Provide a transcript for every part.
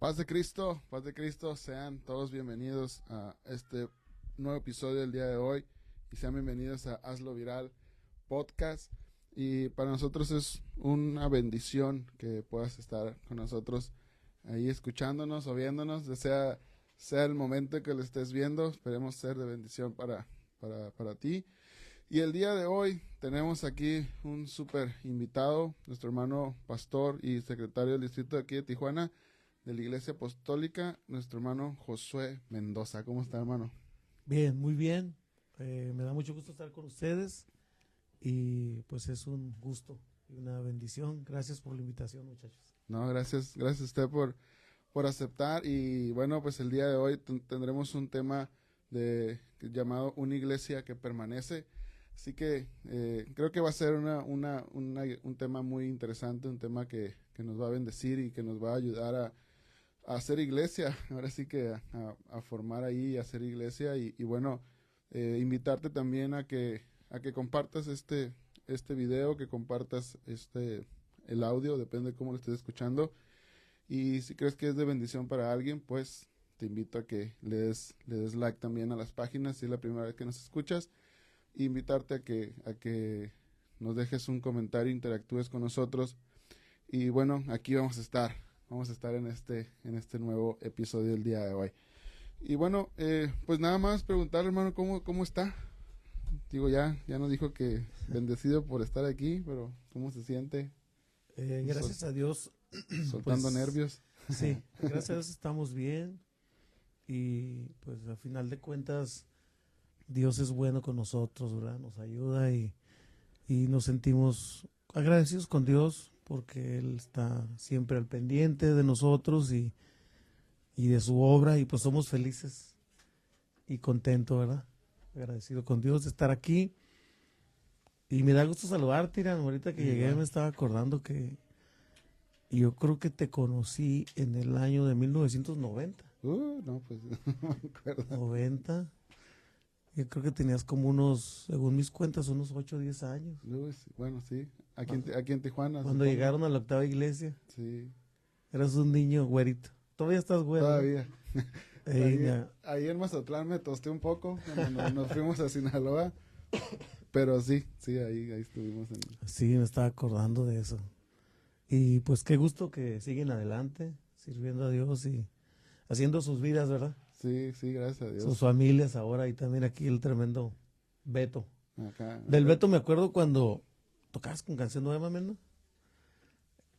Paz de Cristo, sean todos bienvenidos a este nuevo episodio del día de hoy y sean bienvenidos a Hazlo Viral Podcast. Y para nosotros es una bendición que puedas estar con nosotros ahí escuchándonos o viéndonos, sea el momento que lo estés viendo, esperemos ser de bendición para ti. Y el día de hoy tenemos aquí un súper invitado, nuestro hermano pastor y secretario del distrito de aquí de Tijuana, de la Iglesia Apostólica, nuestro hermano Josué Mendoza. ¿Cómo está, hermano? Bien, muy bien. Me da mucho gusto estar con ustedes y pues es un gusto y una bendición. Gracias por la invitación, muchachos. No, gracias a usted por aceptar. Y bueno, pues el día de hoy tendremos un tema llamado Una Iglesia que Permanece. Así que creo que va a ser un tema muy interesante, un tema que nos va a bendecir y que nos va a ayudar a hacer iglesia, ahora sí que a formar ahí y hacer iglesia y bueno, invitarte también a que compartas este video, que compartas el audio, depende de cómo lo estés escuchando, y si crees que es de bendición para alguien, pues te invito a que le des like también a las páginas si es la primera vez que nos escuchas, e invitarte a que nos dejes un comentario, interactúes con nosotros, y bueno, aquí vamos a estar en este nuevo episodio del día de hoy. Y bueno, pues nada más preguntarle, hermano, ¿cómo está? Digo, ya nos dijo que bendecido por estar aquí, pero ¿cómo se siente? Gracias a Dios. Soltando nervios. Sí, gracias a Dios estamos bien y pues a final de cuentas Dios es bueno con nosotros, ¿verdad? Nos ayuda y nos sentimos agradecidos con Dios porque Él está siempre al pendiente de nosotros y de su obra, y pues somos felices y contentos, ¿verdad? Agradecido con Dios de estar aquí. Y me da gusto saludarte, Irán. Ahorita que llegué me estaba acordando que yo creo que te conocí en el año de 1990. No, pues no me acuerdo. 90. Yo creo que tenías como unos, según mis cuentas, unos 8 o 10 años. Bueno, sí. Aquí en Tijuana. Cuando llegaron a la octava iglesia. Sí. Eras un niño güerito. Todavía estás güero. Todavía. Ahí en Mazatlán me tosté un poco cuando nos fuimos a Sinaloa. Pero sí, ahí estuvimos. Sí, me estaba acordando de eso. Y pues qué gusto que siguen adelante, sirviendo a Dios y haciendo sus vidas, ¿verdad? Sí, gracias a Dios. Sus familias ahora, y también aquí el tremendo Beto. Acá. Del Beto me acuerdo cuando tocabas con Canción Nueva, ¿no?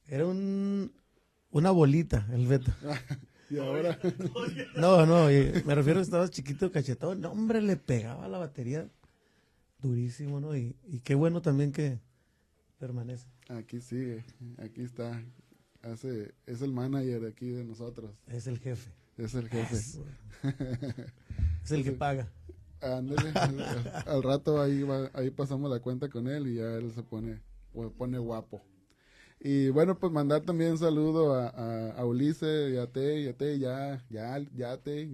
Era una bolita el Beto. Y ahora. No, me refiero a que estabas chiquito, cachetón. No, hombre, le pegaba la batería durísimo, ¿no? Y qué bueno también que permanece. Aquí sigue, aquí está. Es el manager aquí de nosotros. Es el jefe. Es el jefe. Es el que paga. Ándale, al rato ahí pasamos la cuenta con él y ya él se pone guapo. Y bueno, pues mandar también un saludo a Ulises y a Te, ya, aliviate,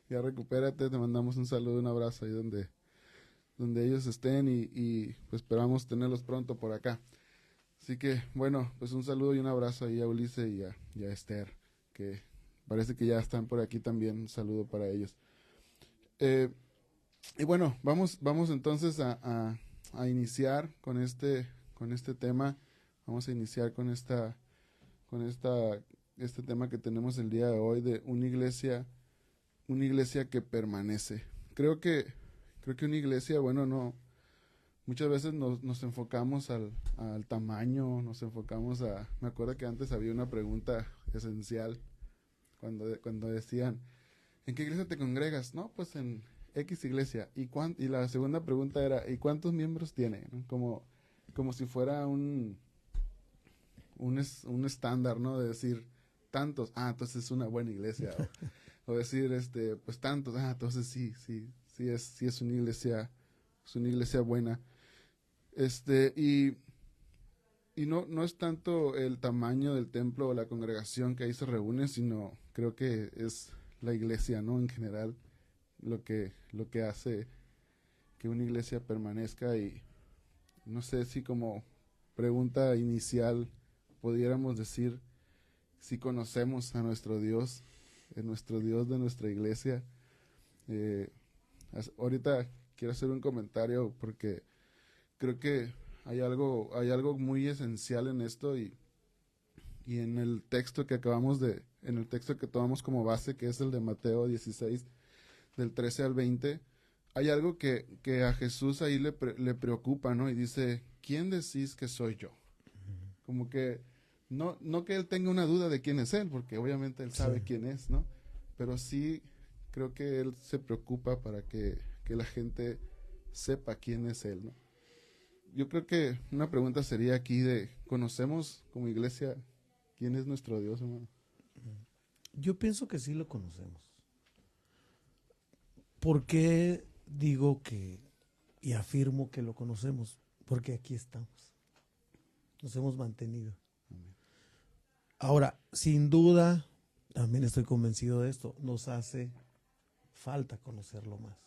ya recupérate, te mandamos un saludo, un abrazo ahí donde ellos estén y pues esperamos tenerlos pronto por acá. Así que bueno, pues un saludo y un abrazo ahí a Ulises y a Esther, que parece que ya están por aquí también, un saludo para ellos. Y bueno, vamos entonces a iniciar con este tema. Vamos a iniciar con este tema que tenemos el día de hoy de una iglesia que permanece. Creo que una iglesia, bueno, no, muchas veces nos enfocamos al tamaño, nos enfocamos me acuerdo que antes había una pregunta esencial cuando decían, ¿en qué iglesia te congregas? No, pues en X iglesia. ¿Y la segunda pregunta era, ¿y cuántos miembros tiene? ¿No? Como si fuera un estándar, ¿no? De decir, tantos, entonces es una buena iglesia. O decir, pues tantos, entonces sí es una iglesia buena. Y no es tanto el tamaño del templo o la congregación que ahí se reúne, sino creo que es la iglesia, ¿no? En general, lo que hace que una iglesia permanezca. Y no sé si como pregunta inicial pudiéramos decir si conocemos a nuestro Dios, nuestro Dios de nuestra iglesia. Ahorita quiero hacer un comentario porque creo que hay algo muy esencial en esto y en el texto que en el texto que tomamos como base, que es el de Mateo 16, del 13 al 20, hay algo que a Jesús ahí le preocupa, ¿no? Y dice, ¿quién decís que soy yo? Como que, no que él tenga una duda de quién es él, porque obviamente él sabe quién es, ¿no? Pero sí creo que él se preocupa para que la gente sepa quién es él, ¿no? Yo creo que una pregunta sería aquí ¿conocemos como iglesia quién es nuestro Dios, hermano? Yo pienso que sí lo conocemos. ¿Por qué digo y afirmo que lo conocemos? Porque aquí estamos. Nos hemos mantenido. Ahora, sin duda, también estoy convencido de esto, nos hace falta conocerlo más.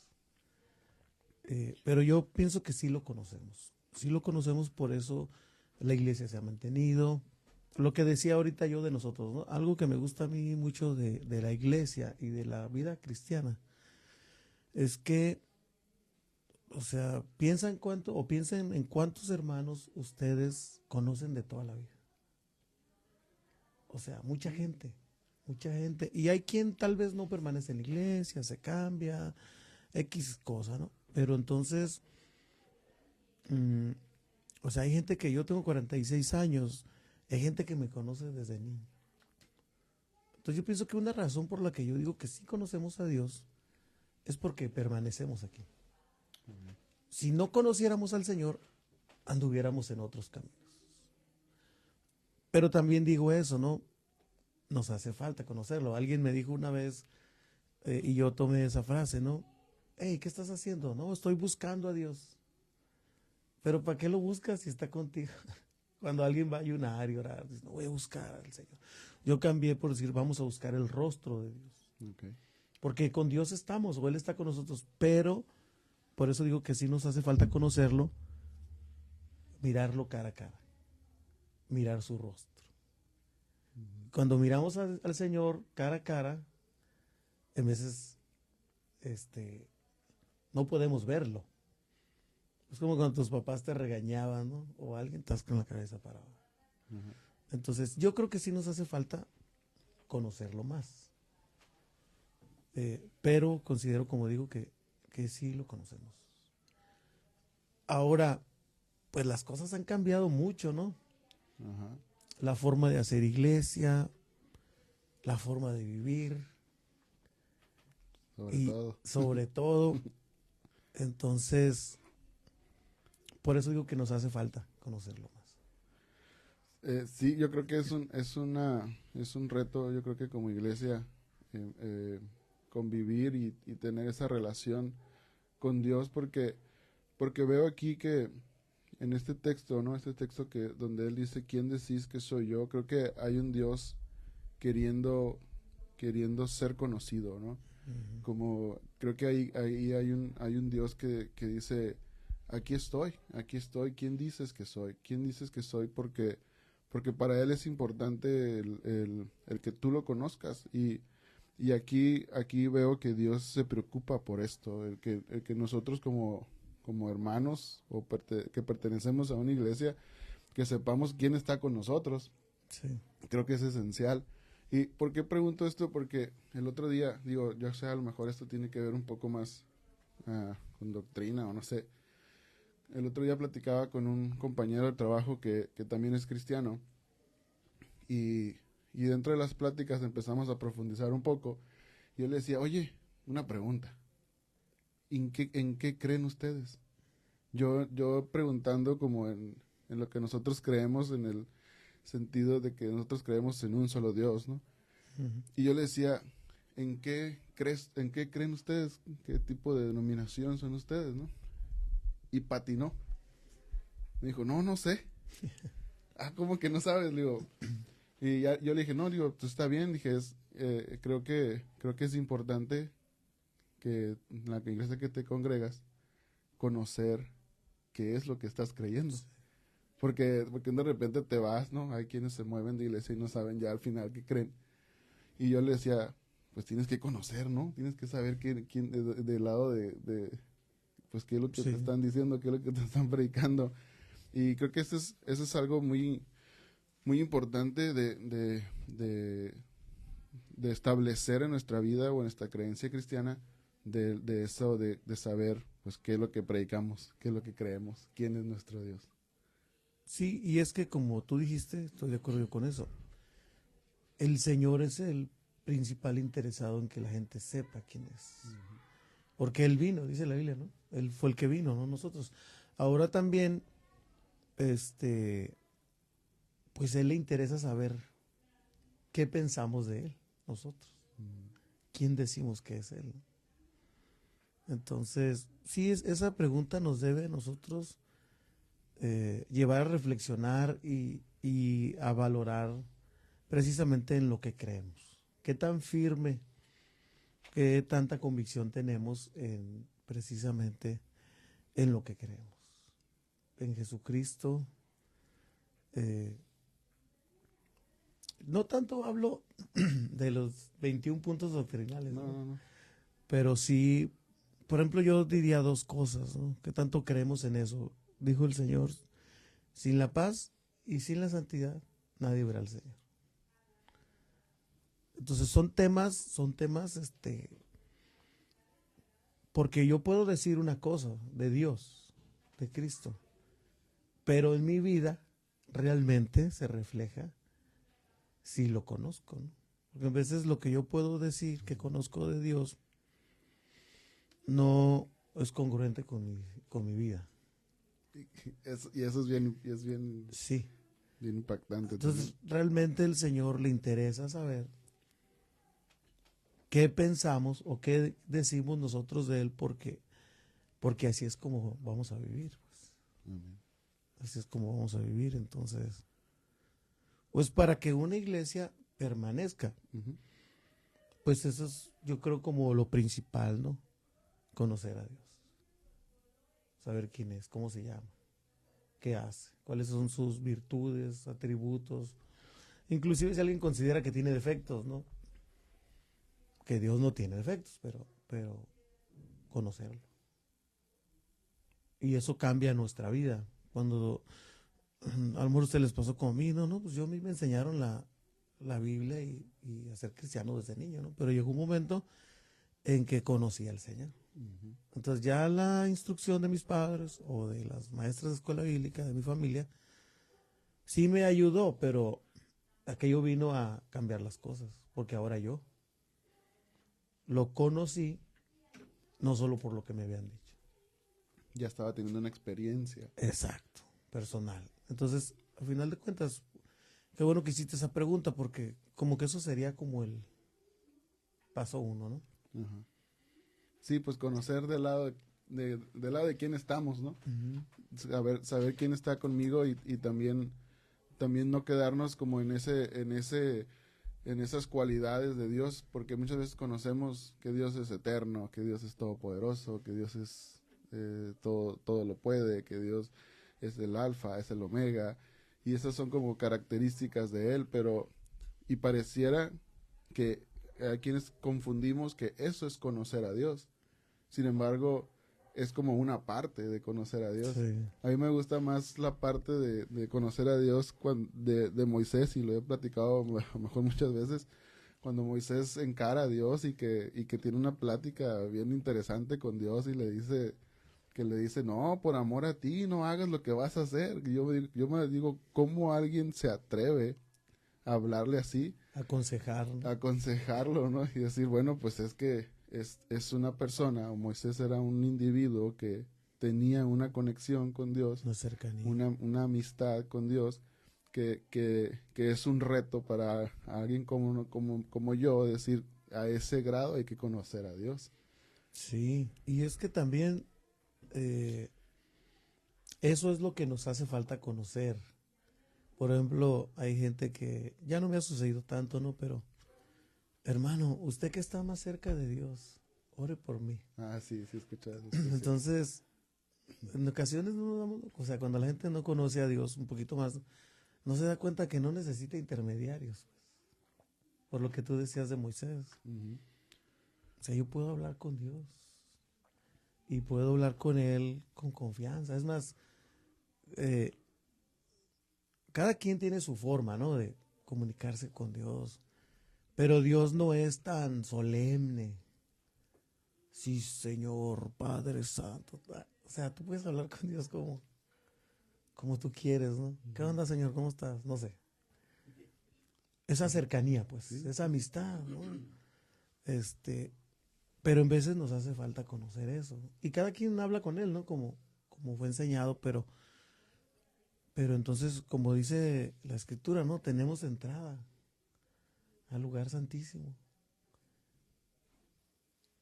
Pero yo pienso que sí lo conocemos. Sí lo conocemos, por eso la iglesia se ha mantenido. Lo que decía ahorita yo de nosotros, ¿no? Algo que me gusta a mí mucho de la iglesia y de la vida cristiana es que, o sea, piensen en cuántos hermanos ustedes conocen de toda la vida. O sea, mucha gente. Y hay quien tal vez no permanece en la iglesia, se cambia, X cosa, ¿no? Pero entonces, o sea, hay gente que yo tengo 46 años, hay gente que me conoce desde niño. Entonces yo pienso que una razón por la que yo digo que sí conocemos a Dios es porque permanecemos aquí. Si no conociéramos al Señor, anduviéramos en otros caminos. Pero también digo eso, ¿no? Nos hace falta conocerlo. Alguien me dijo una vez, y yo tomé esa frase, ¿no? Hey, ¿qué estás haciendo? No, estoy buscando a Dios. Pero ¿para qué lo buscas si está contigo? Cuando alguien va a ayunar y orar, dice, no voy a buscar al Señor. Yo cambié por decir, vamos a buscar el rostro de Dios. Okay. Porque con Dios estamos, o Él está con nosotros, pero por eso digo que sí nos hace falta conocerlo, mirarlo cara a cara, mirar su rostro. Cuando miramos al Señor cara a cara, en veces no podemos verlo. Es como cuando tus papás te regañaban, ¿no? O alguien estás con la cabeza parada. Uh-huh. Entonces, yo creo que sí nos hace falta conocerlo más. Pero considero, como digo, que sí lo conocemos. Ahora, pues las cosas han cambiado mucho, ¿no? Uh-huh. La forma de hacer iglesia, la forma de vivir. Sobre todo. Entonces, por eso digo que nos hace falta conocerlo más. Sí, yo creo que es un reto, yo creo que como iglesia, convivir y tener esa relación con Dios, porque veo aquí que en este texto, ¿no? Este texto donde él dice, ¿quién decís que soy yo? Creo que hay un Dios queriendo ser conocido, ¿no? Uh-huh. Como creo que ahí hay un Dios que dice, aquí estoy, ¿quién dices que soy? ¿Quién dices que soy? Porque para él es importante el que tú lo conozcas y aquí veo que Dios se preocupa por esto, el que nosotros como hermanos o que pertenecemos a una iglesia, que sepamos quién está con nosotros. Sí. Creo que es esencial. ¿Y por qué pregunto esto? Porque el otro día, digo, yo sé, a lo mejor esto tiene que ver un poco más con doctrina o no sé. El otro día platicaba con un compañero de trabajo que también es cristiano y dentro de las pláticas empezamos a profundizar un poco y yo le decía, oye, una pregunta, ¿en qué creen ustedes? Yo preguntando como en lo que nosotros creemos, en el sentido de que nosotros creemos en un solo Dios, ¿no? Uh-huh. Y yo le decía, ¿en qué creen ustedes? ¿Qué tipo de denominación son ustedes, no? Y patinó. Me dijo, no sé. ¿Cómo que no sabes? Le digo, y yo le dije, no, digo, pues está bien. Dije, creo que es importante que en la iglesia que te congregas, conocer qué es lo que estás creyendo. Sí. porque de repente te vas, ¿no? Hay quienes se mueven de iglesia y no saben ya al final qué creen. Y yo le decía, pues tienes que conocer, ¿no? Tienes que saber quién del lado pues qué es lo que te Sí. están diciendo, qué es lo que te están predicando. Y creo que eso es algo muy, muy importante de establecer en nuestra vida o en nuestra creencia cristiana, de eso, de saber, pues, qué es lo que predicamos, qué es lo que creemos, quién es nuestro Dios. Sí, y es que como tú dijiste, estoy de acuerdo con eso. El Señor es el principal interesado en que la gente sepa quién es. Porque Él vino, dice la Biblia, ¿no? Él fue el que vino, no nosotros. Ahora también, pues Él le interesa saber qué pensamos de Él, nosotros. ¿Quién decimos que es Él? Entonces, sí, esa pregunta nos debe a nosotros llevar a reflexionar y a valorar precisamente en lo que creemos. ¿Qué tan firme, qué tanta convicción tenemos en precisamente en lo que creemos? En Jesucristo. eh, no tanto hablo de los 21 puntos doctrinales, No, ¿no? no, no. Pero sí, por ejemplo, yo diría dos cosas, ¿no? ¿Qué tanto creemos en eso? Dijo el Señor, sin la paz y sin la santidad, nadie verá al Señor. Entonces son temas, porque yo puedo decir una cosa de Dios, de Cristo, pero en mi vida realmente se refleja si lo conozco, ¿no? Porque a veces lo que yo puedo decir que conozco de Dios no es congruente con mi vida. Y eso Sí. bien impactante Entonces, también. realmente el Señor le interesa saber qué pensamos o qué decimos nosotros de Él, porque así es como vamos a vivir. Pues. Amén. Así es como vamos a vivir. Entonces, pues para que una iglesia permanezca, Ujú. pues eso es, yo creo, como lo principal, ¿no? Conocer a Dios. Saber quién es, cómo se llama, qué hace, cuáles son sus virtudes, atributos. Inclusive si alguien considera que tiene defectos, ¿no? Que Dios no tiene defectos, pero conocerlo. Y eso cambia nuestra vida. Cuando a lo mejor a ustedes les pasó como a mí, no, pues yo a mí me enseñaron la Biblia y a ser cristiano desde niño, ¿no? Pero llegó un momento en que conocí al Señor. Ujú. Entonces ya la instrucción de mis padres o de las maestras de escuela bíblica de mi familia sí me ayudó, pero aquello vino a cambiar las cosas, porque ahora yo lo conocí no solo por lo que me habían dicho. Ya estaba teniendo una experiencia. Exacto, personal. Entonces, al final de cuentas, qué bueno que hiciste esa pregunta, porque como que eso sería como el paso uno, ¿no? Ajá. Sí, pues conocer del lado de quién estamos, ¿no? Saber quién está conmigo y también no quedarnos como en esas cualidades de Dios, porque muchas veces conocemos que Dios es eterno, que Dios es todopoderoso, que Dios es todo lo puede, que Dios es el alfa, es el omega, y esas son como características de Él, y pareciera que hay quienes confundimos que eso es conocer a Dios. Sin embargo, es como una parte de conocer a Dios. Sí. A mí me gusta más la parte de conocer a Dios de Moisés, y lo he platicado a lo mejor muchas veces, cuando Moisés encara a Dios y que tiene una plática bien interesante con Dios y le dice, no, por amor a ti, no hagas lo que vas a hacer. Y yo me digo, ¿cómo alguien se atreve a hablarle así? Aconsejar, ¿no? Aconsejarlo, ¿no? Y decir, bueno, pues es que es una persona, o Moisés era un individuo que tenía una conexión con Dios, Una cercanía. una amistad con Dios, que es un reto para alguien como yo, decir, a ese grado hay que conocer a Dios. Sí, y es que también eso es lo que nos hace falta conocer. Por ejemplo, hay gente que ya no me ha sucedido tanto, ¿no? Pero, hermano, usted que está más cerca de Dios, ore por mí. Ah, sí, sí, escuchas. Entonces, En ocasiones no nos damos, o sea, cuando la gente no conoce a Dios un poquito más, no se da cuenta que no necesita intermediarios, por lo que tú decías de Moisés. Ujú. O sea, yo puedo hablar con Dios y puedo hablar con Él con confianza. Es más, eh, cada quien tiene su forma, ¿no? De comunicarse con Dios, pero Dios no es tan solemne. Sí, Señor, Padre Santo. O sea, tú puedes hablar con Dios como tú quieres, ¿no? ¿Qué onda, Señor? ¿Cómo estás? No sé. Esa cercanía, pues, Sí. esa amistad, ¿no? Pero en veces nos hace falta conocer eso. Y cada quien habla con él, ¿no? Como fue enseñado, pero entonces, como dice la escritura, ¿no? Tenemos entrada al lugar santísimo.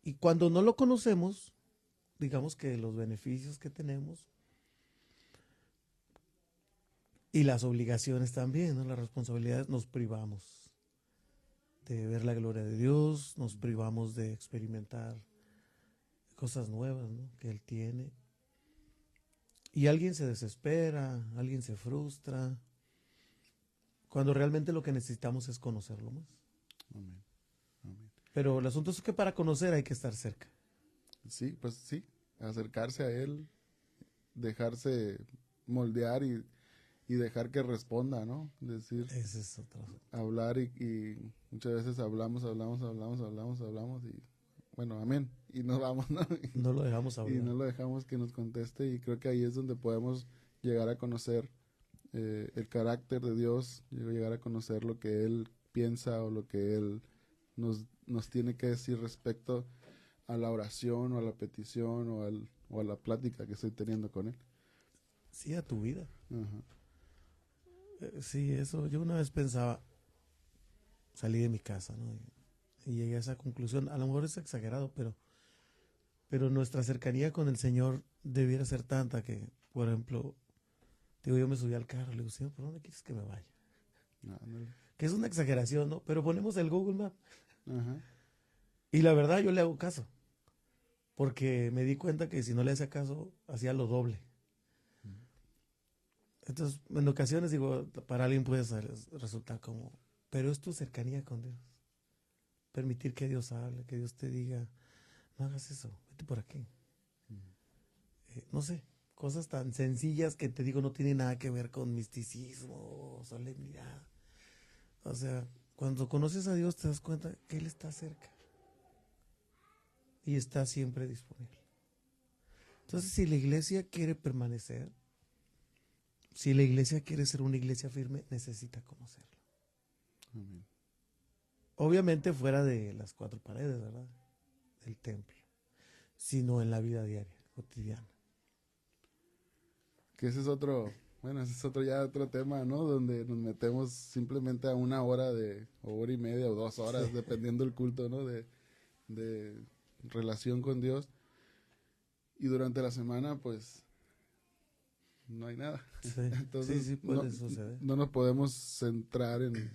Y cuando no lo conocemos, digamos que los beneficios que tenemos y las obligaciones también, ¿no? Las responsabilidades, nos privamos de ver la gloria de Dios, nos privamos de experimentar cosas nuevas, ¿no? Que Él tiene. Y alguien se desespera, alguien se frustra, cuando realmente lo que necesitamos es conocerlo más. Amén. Amén. Pero el asunto es que para conocer hay que estar cerca. Sí, pues sí, acercarse a Él, dejarse moldear y dejar que responda, ¿no? Decir, Ese es otro. hablar y muchas veces hablamos y bueno, amén. Y nos vamos, ¿no? No lo dejamos Y hablar. no lo dejamos que nos conteste y creo que ahí es donde podemos llegar a conocer el carácter de Dios, llegar a conocer lo que Él piensa o lo que Él nos tiene que decir respecto a la oración o a la petición o a la plática que estoy teniendo con Él. Sí, a tu vida. Ajá. Sí, eso. Yo una vez pensaba, salí de mi casa, ¿no? Y llegué a esa conclusión. A lo mejor es exagerado, pero nuestra cercanía con el Señor debiera ser tanta que, por ejemplo, digo, yo me subí al carro, le digo, Señor, ¿por dónde quieres que me vaya? Ándale. Que es una exageración, ¿no? Pero ponemos el Google Map. Ajá. Y la verdad yo le hago caso. Porque me di cuenta que si no le hacía caso, hacía lo doble. Entonces, en ocasiones digo, para alguien puede resultar como, pero es tu cercanía con Dios. Permitir que Dios hable, que Dios te diga, no hagas eso, vete por aquí. No sé, cosas tan sencillas que te digo no tienen nada que ver con misticismo o solemnidad. O sea, cuando conoces a Dios te das cuenta que Él está cerca y está siempre disponible. Entonces, si la iglesia quiere permanecer, si la iglesia quiere ser una iglesia firme, necesita conocerlo. Amén. Obviamente fuera de las cuatro paredes, ¿verdad? Del templo, sino en la vida diaria, cotidiana. Que ese es otro, bueno, ese es otro ya otro tema, ¿no? Donde nos metemos simplemente a una hora o hora y media o 2 horas, Sí. dependiendo del culto, ¿no? De relación con Dios. Y durante la semana, pues, no hay nada. Sí, Entonces, sí puede suceder. no nos podemos centrar en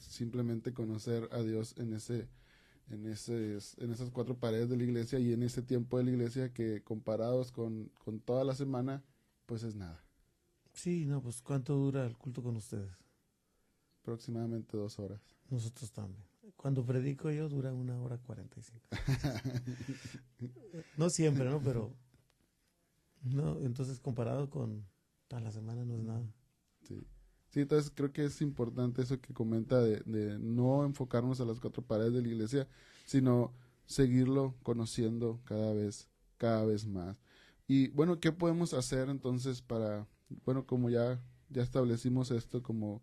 simplemente conocer a Dios en esas 4 paredes de la iglesia y en ese tiempo de la iglesia que comparados con toda la semana, pues es nada. Sí, no, pues ¿cuánto dura el culto con ustedes? Aproximadamente 2 horas. Nosotros también. Cuando predico yo dura 1 hora 45. No siempre, ¿no? Pero, no, entonces comparado con a la semana no es nada. Sí. Sí, entonces creo que es importante eso que comenta de no enfocarnos a las 4 paredes de la iglesia, sino seguirlo conociendo cada vez más. Y bueno, ¿qué podemos hacer entonces bueno, como ya establecimos esto como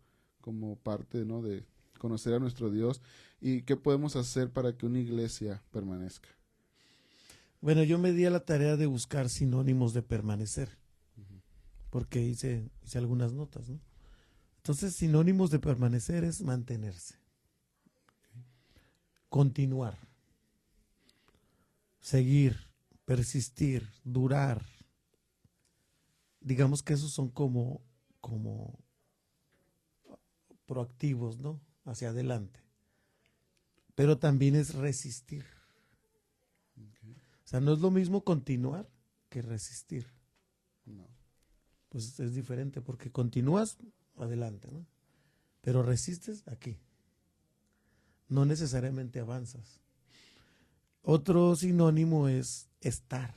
parte, ¿no? De conocer a nuestro Dios, y qué podemos hacer para que una iglesia permanezca? Bueno, yo me di a la tarea de buscar sinónimos de permanecer, porque hice algunas notas, ¿no? Entonces, sinónimos de permanecer es mantenerse, continuar, seguir, persistir, durar. Digamos que esos son como proactivos, ¿no? Hacia adelante. Pero también es resistir. O sea, no es lo mismo continuar que resistir. No. Pues es diferente porque continúas adelante, ¿no? Pero resistes aquí. No necesariamente avanzas. Otro sinónimo es estar.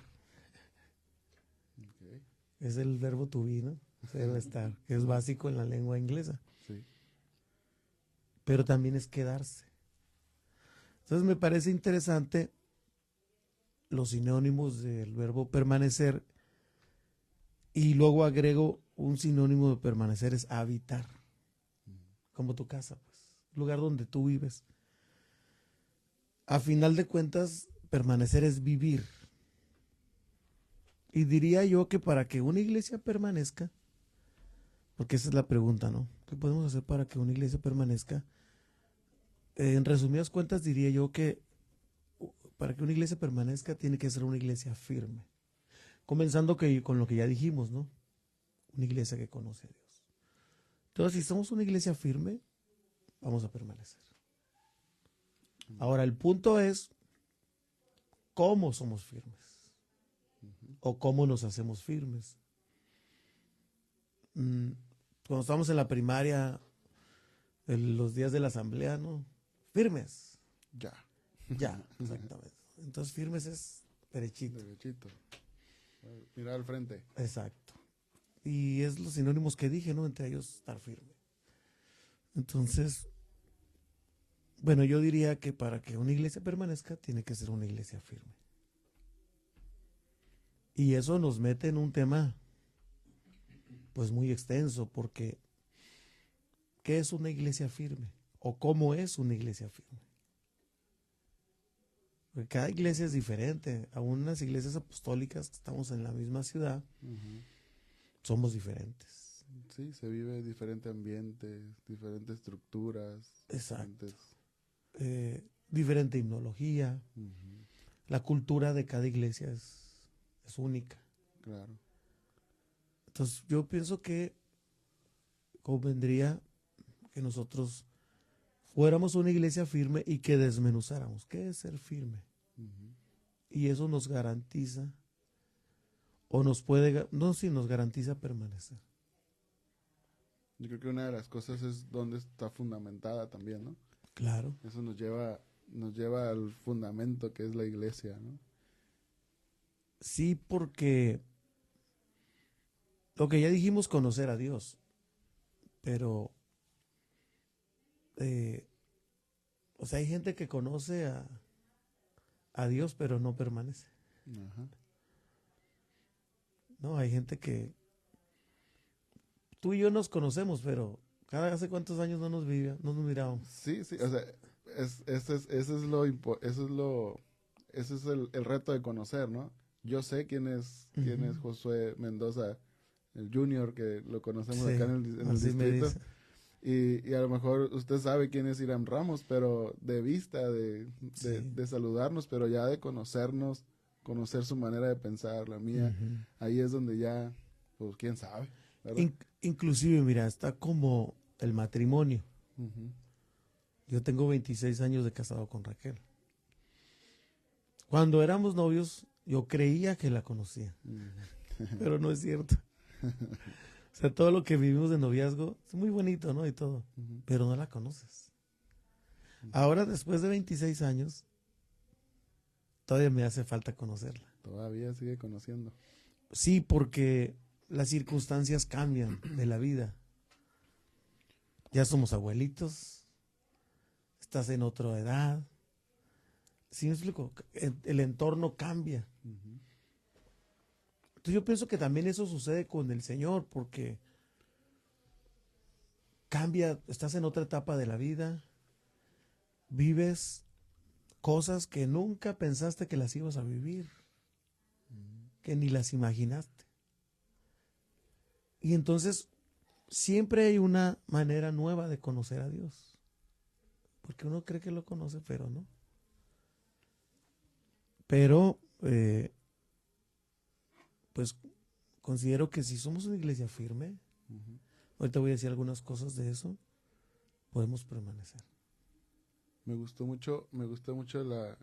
Okay. Es el verbo to be, ¿no? Ser o estar, que es básico en la lengua inglesa. Sí. Pero también es quedarse. Entonces me parece interesante los sinónimos del verbo permanecer y luego agrego un sinónimo de permanecer es habitar, como tu casa, pues, lugar donde tú vives. A final de cuentas, permanecer es vivir. Y diría yo que para que una iglesia permanezca, porque esa es la pregunta, ¿no? ¿Qué podemos hacer para que una iglesia permanezca? En resumidas cuentas diría yo que para que una iglesia permanezca tiene que ser una iglesia firme. Comenzando con lo que ya dijimos, ¿no? Una iglesia que conoce a Dios. Entonces, si somos una iglesia firme, vamos a permanecer. Ahora, el punto es cómo somos firmes o cómo nos hacemos firmes. Cuando estábamos en la primaria, en los días de la asamblea, ¿no? Firmes. Ya. Ya, exactamente. Entonces, firmes es derechito. Derechito. Mirar al frente. Exacto. Y es los sinónimos que dije, ¿no? Entre ellos, estar firme. Entonces, bueno, yo diría que para que una iglesia permanezca, tiene que ser una iglesia firme. Y eso nos mete en un tema, pues muy extenso, porque ¿qué es una iglesia firme? ¿O cómo es una iglesia firme? Porque cada iglesia es diferente. Aún unas iglesias apostólicas que estamos en la misma ciudad, somos diferentes. Sí, se vive diferente ambiente, diferentes estructuras. Exacto. Diferente himnología. La cultura de cada iglesia es única. Claro. Entonces yo pienso que convendría que nosotros fuéramos una iglesia firme y que desmenuzáramos. ¿Qué es ser firme? Y eso nos garantiza, o nos puede, no, sí, nos garantiza permanecer. Yo creo que una de las cosas es dónde está fundamentada también, ¿no? Claro. Eso nos lleva al fundamento que es la iglesia, ¿no? Sí, porque lo que ya dijimos, conocer a Dios, pero o sea, hay gente que conoce a Dios, pero no permanece. Ajá. No, hay gente que tú y yo nos conocemos, pero cada hace cuántos años no nos mirábamos. Sí, sí, o sea, ese es el reto de conocer, ¿no? Yo sé quién es Josué Mendoza, el Junior, que lo conocemos Sí, acá en el así me distrito. dice. Y a lo mejor usted sabe quién es Iram Ramos, pero de vista, Sí. de saludarnos, pero ya de conocernos, conocer su manera de pensar, la mía, ahí es donde ya, pues quién sabe, ¿verdad? Inclusive, mira, está como el matrimonio. Ujú. Yo tengo 26 años de casado con Raquel. Cuando éramos novios, yo creía que la conocía, pero no es cierto. O sea, todo lo que vivimos de noviazgo es muy bonito, ¿no? Y todo, pero no la conoces. Ahora, después de 26 años, todavía me hace falta conocerla. Todavía sigue conociendo. Sí, porque las circunstancias cambian de la vida. Ya somos abuelitos, estás en otra edad. ¿Sí me explico? El entorno cambia. Entonces yo pienso que también eso sucede con el Señor, porque cambia, estás en otra etapa de la vida, vives cosas que nunca pensaste que las ibas a vivir, que ni las imaginaste. Y entonces siempre hay una manera nueva de conocer a Dios, porque uno cree que lo conoce, pero no. Pero, pues considero que si somos una iglesia firme, ahorita voy a decir algunas cosas de eso, podemos permanecer. Me gustó mucho la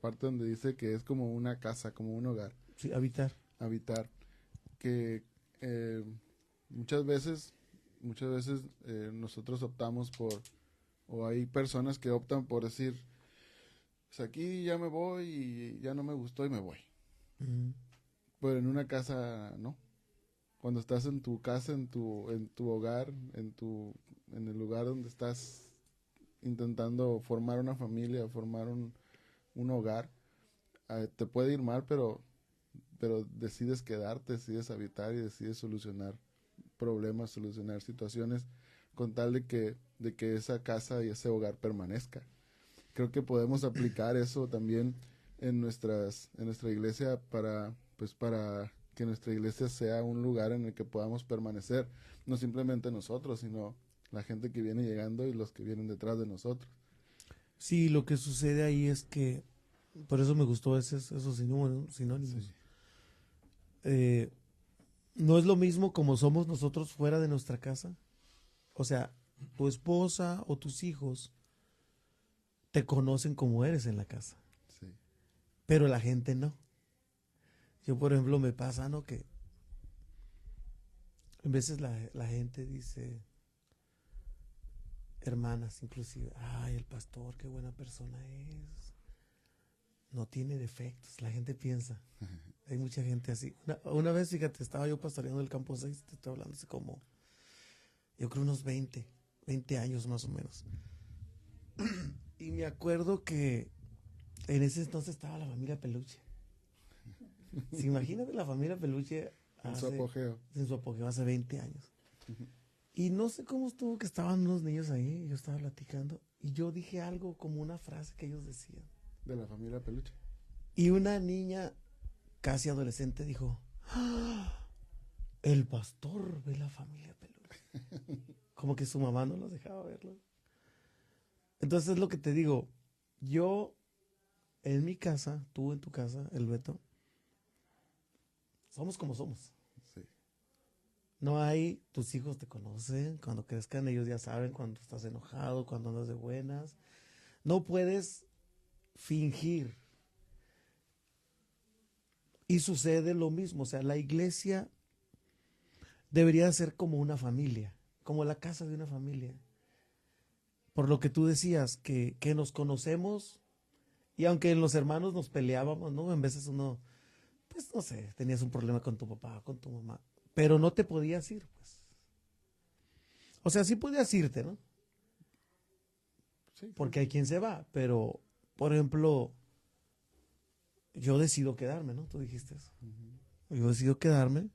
parte donde dice que es como una casa, como un hogar. Sí, habitar. habitar, que muchas veces nosotros optamos por, o hay personas que optan por decir, pues aquí ya me voy y ya no me gustó y me voy. Ujú. Pero en una casa no. Cuando estás en tu casa, en tu hogar, en el lugar donde estás intentando formar una familia, formar un hogar, te puede ir mal, pero decides quedarte, decides habitar y decides solucionar problemas, solucionar situaciones con tal de que esa casa y ese hogar permanezca. Creo que podemos aplicar eso también en nuestra iglesia para que nuestra iglesia sea un lugar en el que podamos permanecer, no simplemente nosotros, sino la gente que viene llegando y los que vienen detrás de nosotros. Sí, lo que sucede ahí es que, por eso me gustó esos Sí, sinónimos. Eh, no es lo mismo como somos nosotros fuera de nuestra casa. O sea, tu esposa o tus hijos te conocen como eres en la casa, sí, pero la gente no. Yo, por ejemplo, me pasa, ¿no? Que a veces la gente dice, hermanas inclusive, ay, el pastor, qué buena persona es. No tiene defectos, la gente piensa. Hay mucha gente así. Una vez, fíjate, estaba yo pastoreando el campo 6, te estoy hablando hace como, yo creo unos 20 años más o menos. Y me acuerdo que en ese entonces estaba la familia Peluche. ¿Se imagínate la familia Peluche en su apogeo. en su apogeo hace 20 años? Y no sé cómo estuvo que estaban unos niños ahí, y yo estaba platicando, y yo dije algo como una frase que ellos decían. De la familia Peluche. Y una niña casi adolescente dijo, "¡Ah! El pastor ve la familia Peluche". Como que su mamá no los dejaba verlo. Entonces es lo que te digo, yo en mi casa, tú en tu casa, el Beto, somos como somos. Sí, No hay, tus hijos te conocen, cuando crezcan ellos ya saben cuando estás enojado, cuando andas de buenas. No puedes fingir. Y sucede lo mismo, o sea, la iglesia debería ser como una familia, como la casa de una familia. Por lo que tú decías, que nos conocemos y aunque en los hermanos nos peleábamos, ¿no? En veces uno, pues no sé, tenías un problema con tu papá, con tu mamá, pero no te podías ir, pues. O sea, sí podías irte, ¿no? sí, Porque hay quien se va, pero, por ejemplo, yo decido quedarme, ¿no? Tú dijiste eso. Yo decido quedarme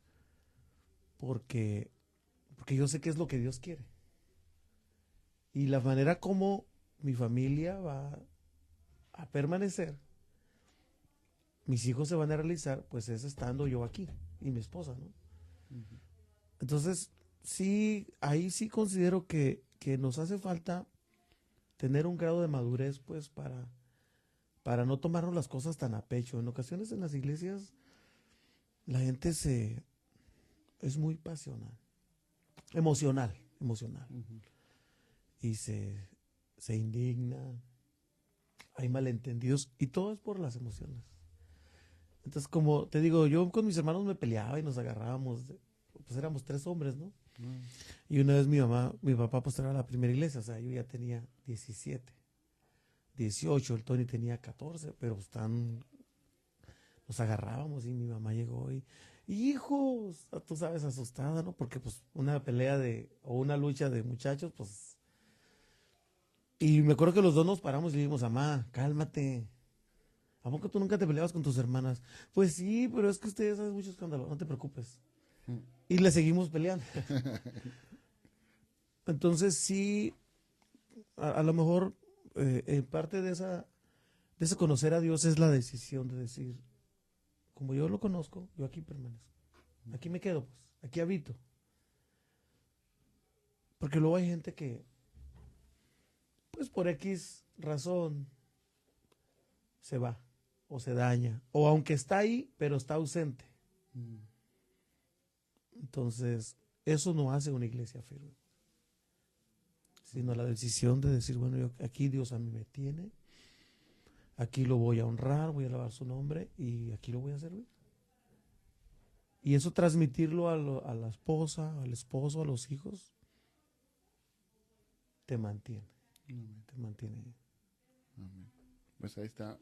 porque, porque yo sé qué es lo que Dios quiere. Y la manera como mi familia va a permanecer, mis hijos se van a realizar, pues es estando yo aquí y mi esposa, ¿no? Entonces, sí, ahí sí considero que nos hace falta tener un grado de madurez, pues, para no tomarnos las cosas tan a pecho. En ocasiones en las iglesias la gente es muy pasional, emocional, y se indigna, hay malentendidos, y todo es por las emociones. Entonces, como te digo, yo con mis hermanos me peleaba y nos agarrábamos, pues éramos 3 hombres, ¿no? Y una vez mi papá pues era la primera iglesia, o sea, yo ya tenía 17, 18, el Tony tenía 14, pero nos agarrábamos y mi mamá llegó y hijos, tú sabes, asustada, ¿no? Porque pues una pelea o una lucha de muchachos, pues. Y me acuerdo que los dos nos paramos y le dijimos, mamá, cálmate. ¿A poco tú nunca te peleabas con tus hermanas? Pues sí, pero es que ustedes hacen mucho escándalo, no te preocupes. Y le seguimos peleando. Entonces sí, a lo mejor en parte de ese conocer a Dios es la decisión de decir, como yo lo conozco, yo aquí permanezco. Aquí me quedo, pues, aquí habito. Porque luego hay gente que, pues por X razón, se va o se daña. O aunque está ahí, pero está ausente. Entonces, eso no hace una iglesia firme. Sino la decisión de decir, bueno, aquí Dios a mí me tiene, aquí lo voy a honrar, voy a alabar su nombre y aquí lo voy a servir. Y eso transmitirlo a la esposa, al esposo, a los hijos, te mantiene, Amén. te mantiene ahí. Amén. Pues ahí está.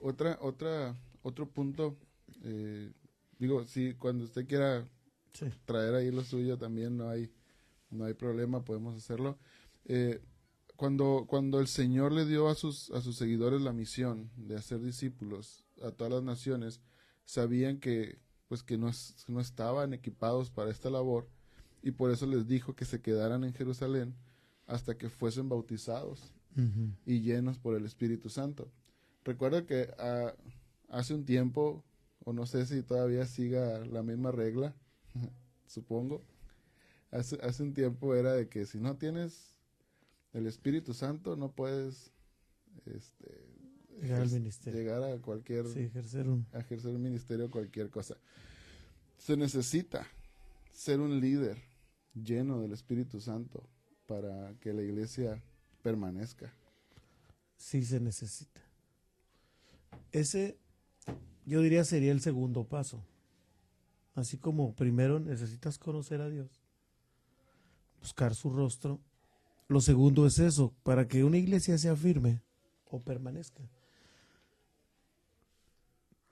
Otro punto, digo, si cuando usted quiera Sí. traer ahí lo suyo también no hay problema, podemos hacerlo. Eh, cuando el Señor le dio a sus seguidores la misión de hacer discípulos a todas las naciones, sabían que pues que no estaban equipados para esta labor, y por eso les dijo que se quedaran en Jerusalén hasta que fuesen bautizados Ujú. y llenos por el Espíritu Santo. Recuerdo que hace un tiempo, o no sé si todavía siga la misma regla, supongo, hace un tiempo era de que si no tienes el Espíritu Santo no puedes este, Llegar al ministerio. llegar a cualquier, Sí, ejercer un... a ejercer un ministerio o cualquier cosa. Se necesita ser un líder lleno del Espíritu Santo para que la iglesia permanezca. Sí se necesita. Ese, yo diría, sería el segundo paso. Así como primero necesitas conocer a Dios, buscar su rostro. Lo segundo es eso, para que una iglesia sea firme o permanezca.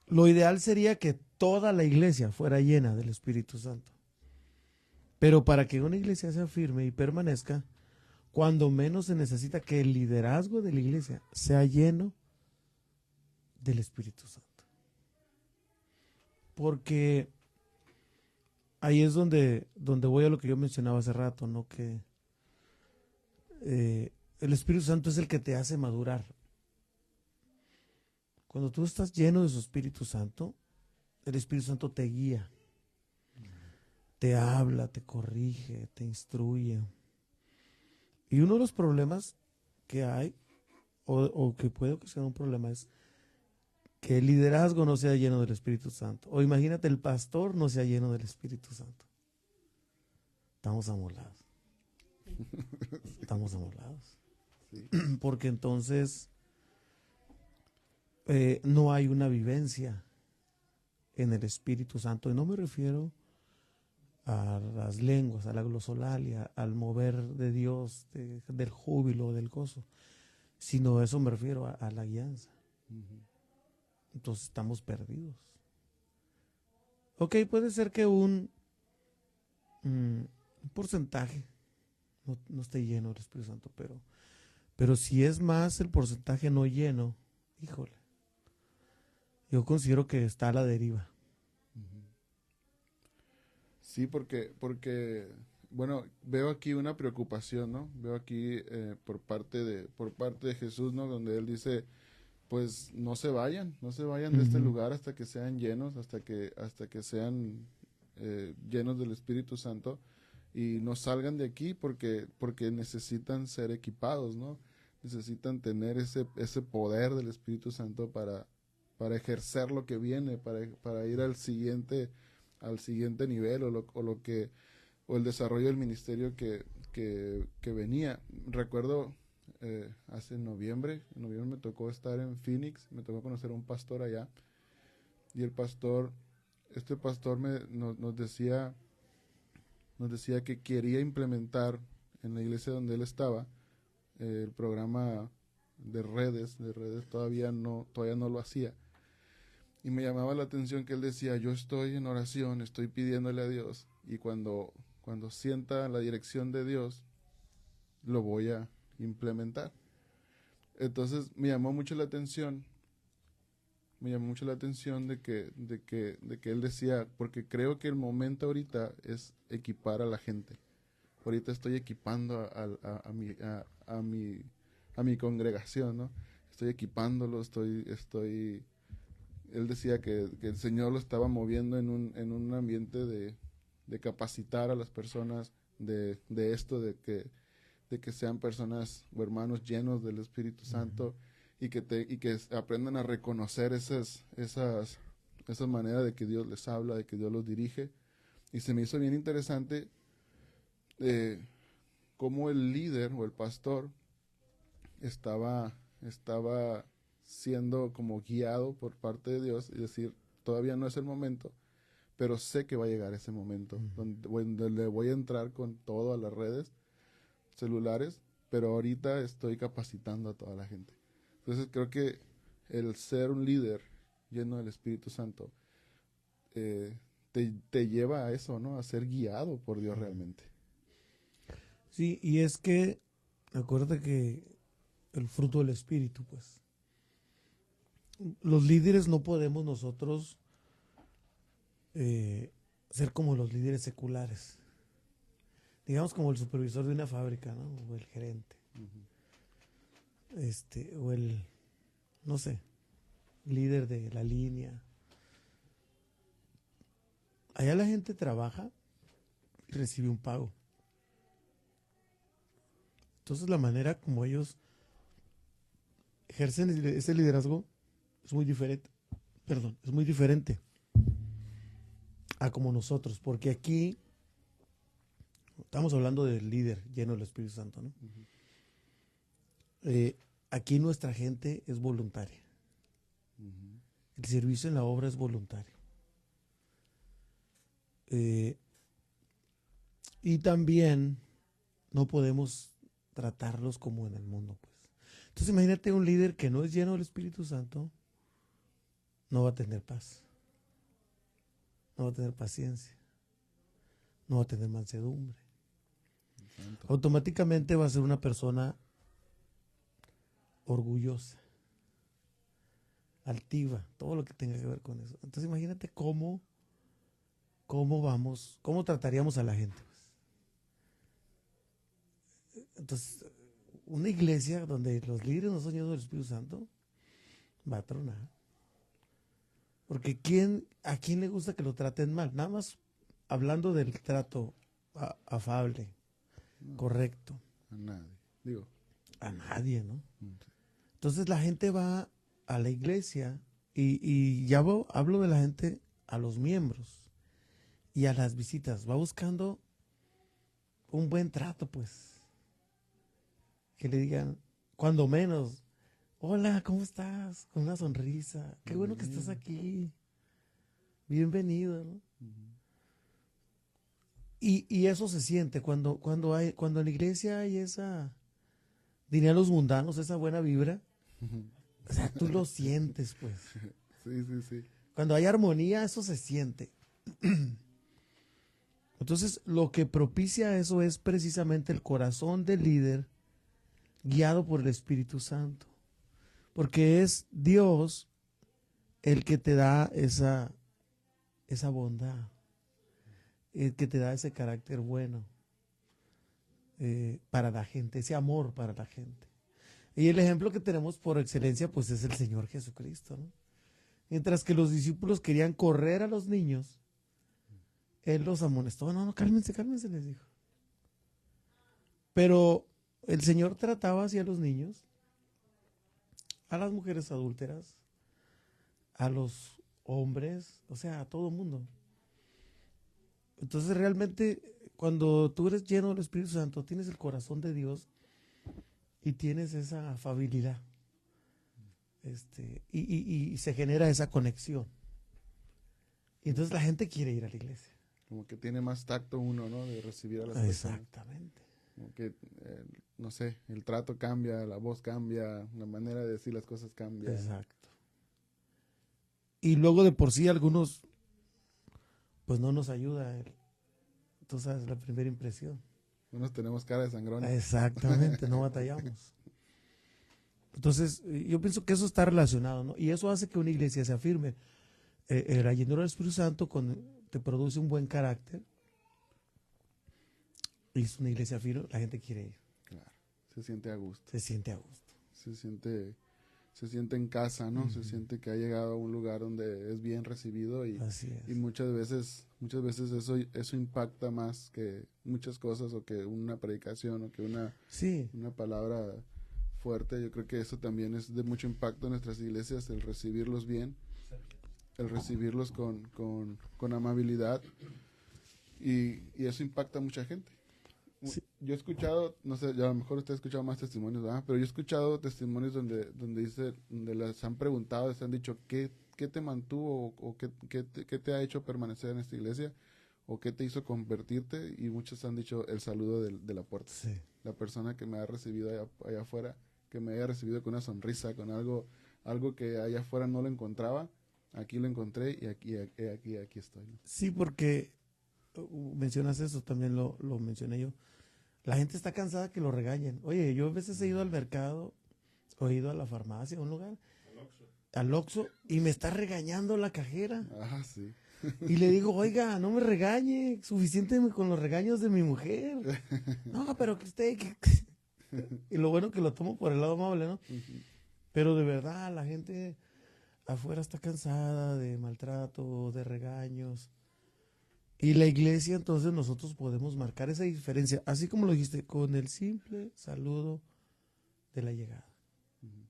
Lo ideal sería que toda la iglesia fuera llena del Espíritu Santo. Pero para que una iglesia sea firme y permanezca, cuando menos se necesita que el liderazgo de la iglesia sea lleno del Espíritu Santo. Porque ahí es donde voy a lo que yo mencionaba hace rato, ¿no? Que el Espíritu Santo es el que te hace madurar. Cuando tú estás lleno de su Espíritu Santo, el Espíritu Santo te guía, te habla, te corrige, te instruye. Y uno de los problemas que hay, o que puede que sea un problema, es que el liderazgo no sea lleno del Espíritu Santo. O imagínate el pastor no sea lleno del Espíritu Santo. Estamos amolados. Estamos amolados. Sí. Porque entonces no hay una vivencia en el Espíritu Santo. Y no me refiero a las lenguas, a la glosolalia, al mover de Dios, del júbilo, del gozo, sino a eso me refiero a la guianza. Uh-huh. Entonces estamos perdidos. Ok, puede ser que un porcentaje no esté lleno del Espíritu Santo, pero si es más el porcentaje no lleno, híjole, yo considero que está a la deriva. Uh-huh. Sí, porque bueno, veo aquí una preocupación, ¿no? Veo aquí por parte de Jesús, ¿no? Donde él dice, pues no se vayan de este Uh-huh. lugar hasta que sean llenos, hasta que sean llenos del Espíritu Santo, y no salgan de aquí porque necesitan ser equipados, ¿no? Necesitan tener ese poder del Espíritu Santo para ejercer lo que viene, para ir al siguiente nivel, o el desarrollo del ministerio que venía. Recuerdo hace en noviembre me tocó estar en Phoenix, me tocó conocer a un pastor allá, y este pastor nos decía que quería implementar en la iglesia donde él estaba el programa de redes todavía no lo hacía. Y me llamaba la atención que él decía, yo estoy en oración, estoy pidiéndole a Dios, y cuando sienta la dirección de Dios, lo voy a implementar. Entonces me llamó mucho la atención de que él decía, porque creo que el momento ahorita es equipar a la gente. Ahorita estoy equipando a mi congregación, ¿no? Estoy equipándolo, él decía que el Señor lo estaba moviendo en un ambiente de capacitar a las personas de esto, de que sean personas o hermanos llenos del Espíritu Santo, y que aprendan a reconocer esa manera de que Dios les habla, de que Dios los dirige. Y se me hizo bien interesante cómo el líder o el pastor estaba siendo como guiado por parte de Dios, y decir, todavía no es el momento, pero sé que va a llegar ese momento donde le voy a entrar con todo a las redes celulares, pero ahorita estoy capacitando a toda la gente. Entonces creo que el ser un líder lleno del Espíritu Santo te lleva a eso, ¿no? A ser guiado por Dios realmente. Sí, y es que, acuérdate que el fruto del Espíritu, pues, los líderes no podemos nosotros ser como los líderes seculares. Digamos como el supervisor de una fábrica, ¿no? O el gerente. O el, no sé, líder de la línea. Allá la gente trabaja y recibe un pago. Entonces la manera como ellos ejercen ese liderazgo es muy diferente. Perdón, es muy diferente a como nosotros, porque aquí estamos hablando del líder lleno del Espíritu Santo, ¿no? Aquí nuestra gente es voluntaria. El servicio en la obra es voluntario. Y también no podemos tratarlos como en el mundo, pues. Entonces imagínate un líder que no es lleno del Espíritu Santo, no va a tener paz, no va a tener paciencia, no va a tener mansedumbre. Automáticamente va a ser una persona orgullosa, altiva, todo lo que tenga que ver con eso. Entonces imagínate cómo trataríamos a la gente. Entonces, una iglesia donde los líderes no son llenos del Espíritu Santo va a tronar. Porque ¿a quién le gusta que lo traten mal? Nada más hablando del trato afable, correcto. A nadie. A nadie, ¿no? Entonces la gente va a la iglesia y ya hablo de la gente, a los miembros y a las visitas. Va buscando un buen trato, pues. Que le digan, cuando menos, hola, ¿cómo estás? Con una sonrisa. Qué bueno que estás aquí. Bienvenido, ¿no? Y eso se siente cuando en la iglesia hay esa, dirían los mundanos, esa buena vibra. O sea, tú lo sientes, pues. Sí. Cuando hay armonía, eso se siente. Entonces, lo que propicia eso es precisamente el corazón del líder guiado por el Espíritu Santo. Porque es Dios el que te da esa bondad, el que te da ese carácter bueno para la gente, ese amor para la gente. Y el ejemplo que tenemos por excelencia, pues es el Señor Jesucristo, ¿no? Mientras que los discípulos querían correr a los niños, Él los amonestó. No, cálmense, les dijo. Pero el Señor trataba así a los niños, a las mujeres adúlteras, a los hombres, o sea, a todo mundo. Entonces realmente cuando tú eres lleno del Espíritu Santo, tienes el corazón de Dios y tienes esa afabilidad. Y se genera esa conexión. Y entonces la gente quiere ir a la iglesia. Como que tiene más tacto uno, ¿no? De recibir a las personas. Exactamente. Como que, no sé, el trato cambia, la voz cambia, la manera de decir las cosas cambia. Exacto. Y luego de por sí algunos, pues no nos ayuda. Tú sabes, la primera impresión. Unos tenemos cara de sangrón. Exactamente, no batallamos. Entonces, yo pienso que eso está relacionado, ¿no? Y eso hace que una iglesia se afirme. La llenura del Espíritu Santo te produce un buen carácter. Y es una iglesia firme, la gente quiere ir. Claro, se siente a gusto. Se siente a gusto. Se siente en casa, ¿no? Se siente que ha llegado a un lugar donde es bien recibido Así es. Y muchas veces eso impacta más que muchas cosas o que una predicación o que una palabra fuerte. Yo creo que eso también es de mucho impacto en nuestras iglesias, el recibirlos bien, el recibirlos con amabilidad y eso impacta a mucha gente. Sí. Yo he escuchado, no sé, a lo mejor usted ha escuchado más testimonios, ¿verdad? Pero yo he escuchado testimonios donde les han preguntado, les han dicho, ¿qué qué te mantuvo o qué te ha hecho permanecer en esta iglesia o qué te hizo convertirte? Y muchos han dicho el saludo de la puerta. Sí. La persona que me ha recibido allá afuera, que me haya recibido con una sonrisa, con algo que allá afuera no lo encontraba, aquí lo encontré y aquí estoy, ¿no? Sí, porque mencionas eso, también lo mencioné yo. La gente está cansada que lo regañen. Oye, yo a veces he ido al mercado, o he ido a la farmacia, a un lugar, al Oxxo, y me está regañando la cajera. Ah, sí. Y le digo, oiga, no me regañe, suficiente con los regaños de mi mujer. No, pero que usted... Y lo bueno que lo tomo por el lado amable, ¿no? Ujú. Pero de verdad, la gente afuera está cansada de maltrato, de regaños. Y la iglesia, entonces nosotros podemos marcar esa diferencia, así como lo dijiste, con el simple saludo de la llegada. Ujú.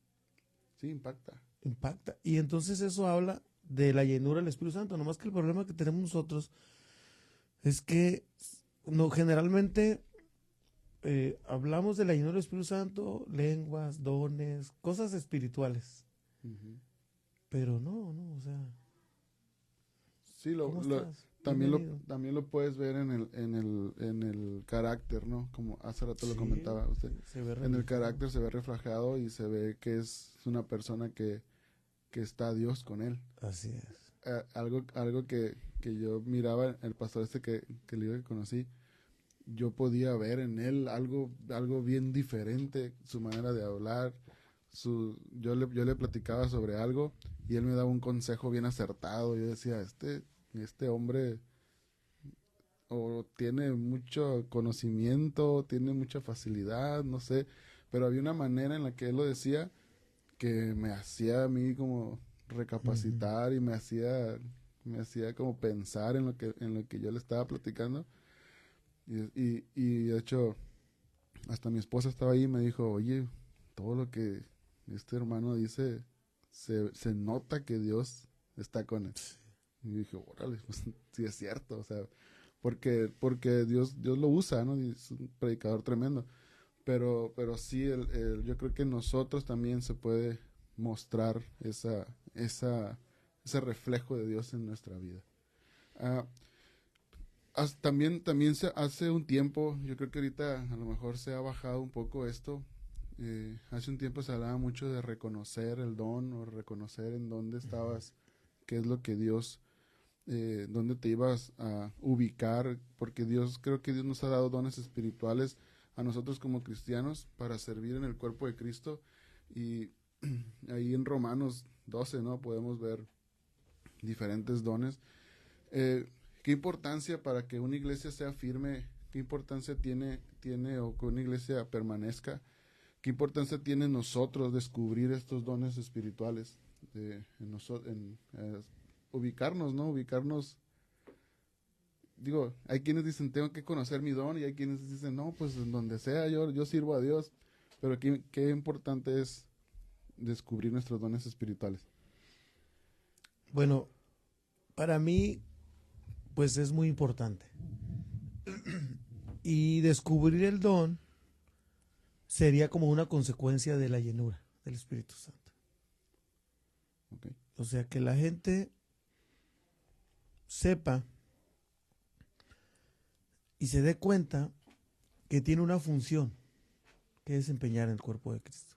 Sí, impacta. Impacta. Y entonces eso habla de la llenura del Espíritu Santo. Nomás que el problema que tenemos nosotros es que no, generalmente hablamos de la llenura del Espíritu Santo, lenguas, dones, cosas espirituales. Ujú. Pero no, o sea, Sí, ¿cómo estás? también lo, Bienvenido. también lo puedes ver en el carácter, ¿no? Como hace rato lo Sí, comentaba usted. se ve En el reflejado. carácter se ve reflejado y se ve que es una persona que está Dios con él. Así es. Algo que yo miraba, el pastor que le digo que conocí, yo podía ver en él algo bien diferente, su manera de hablar, yo le platicaba sobre algo y él me daba un consejo bien acertado. Yo decía, este hombre o tiene mucho conocimiento, tiene mucha facilidad, no sé, pero había una manera en la que él lo decía que me hacía a mí como Ujú. recapacitar y me hacía como pensar en lo que yo le estaba platicando. Y de hecho, hasta mi esposa estaba ahí y me dijo, oye, todo lo que este hermano dice, se nota que Dios está con él. Y dije, órale, pues sí es cierto, o sea, porque Dios lo usa, ¿no? Y es un predicador tremendo. Pero sí, yo creo que en nosotros también se puede mostrar ese reflejo de Dios en nuestra vida. Ah, también hace un tiempo, yo creo que ahorita a lo mejor se ha bajado un poco esto. Hace un tiempo se hablaba mucho de reconocer el don o reconocer en dónde estabas, qué es lo que Dios, dónde te ibas a ubicar, porque creo que Dios nos ha dado dones espirituales a nosotros como cristianos para servir en el cuerpo de Cristo. Y ahí en Romanos 12, ¿no? Podemos ver diferentes dones. ¿Qué importancia para que una iglesia sea firme? ¿Qué importancia tiene o que una iglesia permanezca? ¿Qué importancia tiene nosotros descubrir estos dones espirituales? Ubicarnos, ¿no? Ubicarnos. Digo, hay quienes dicen, tengo que conocer mi don, y hay quienes dicen, no, pues en donde sea, yo sirvo a Dios. Pero qué importante es descubrir nuestros dones espirituales. Bueno, para mí, pues es muy importante. Y descubrir el don sería como una consecuencia de la llenura del Espíritu Santo. ¿Ok? O sea, que la gente sepa y se dé cuenta que tiene una función que desempeñar en el cuerpo de Cristo.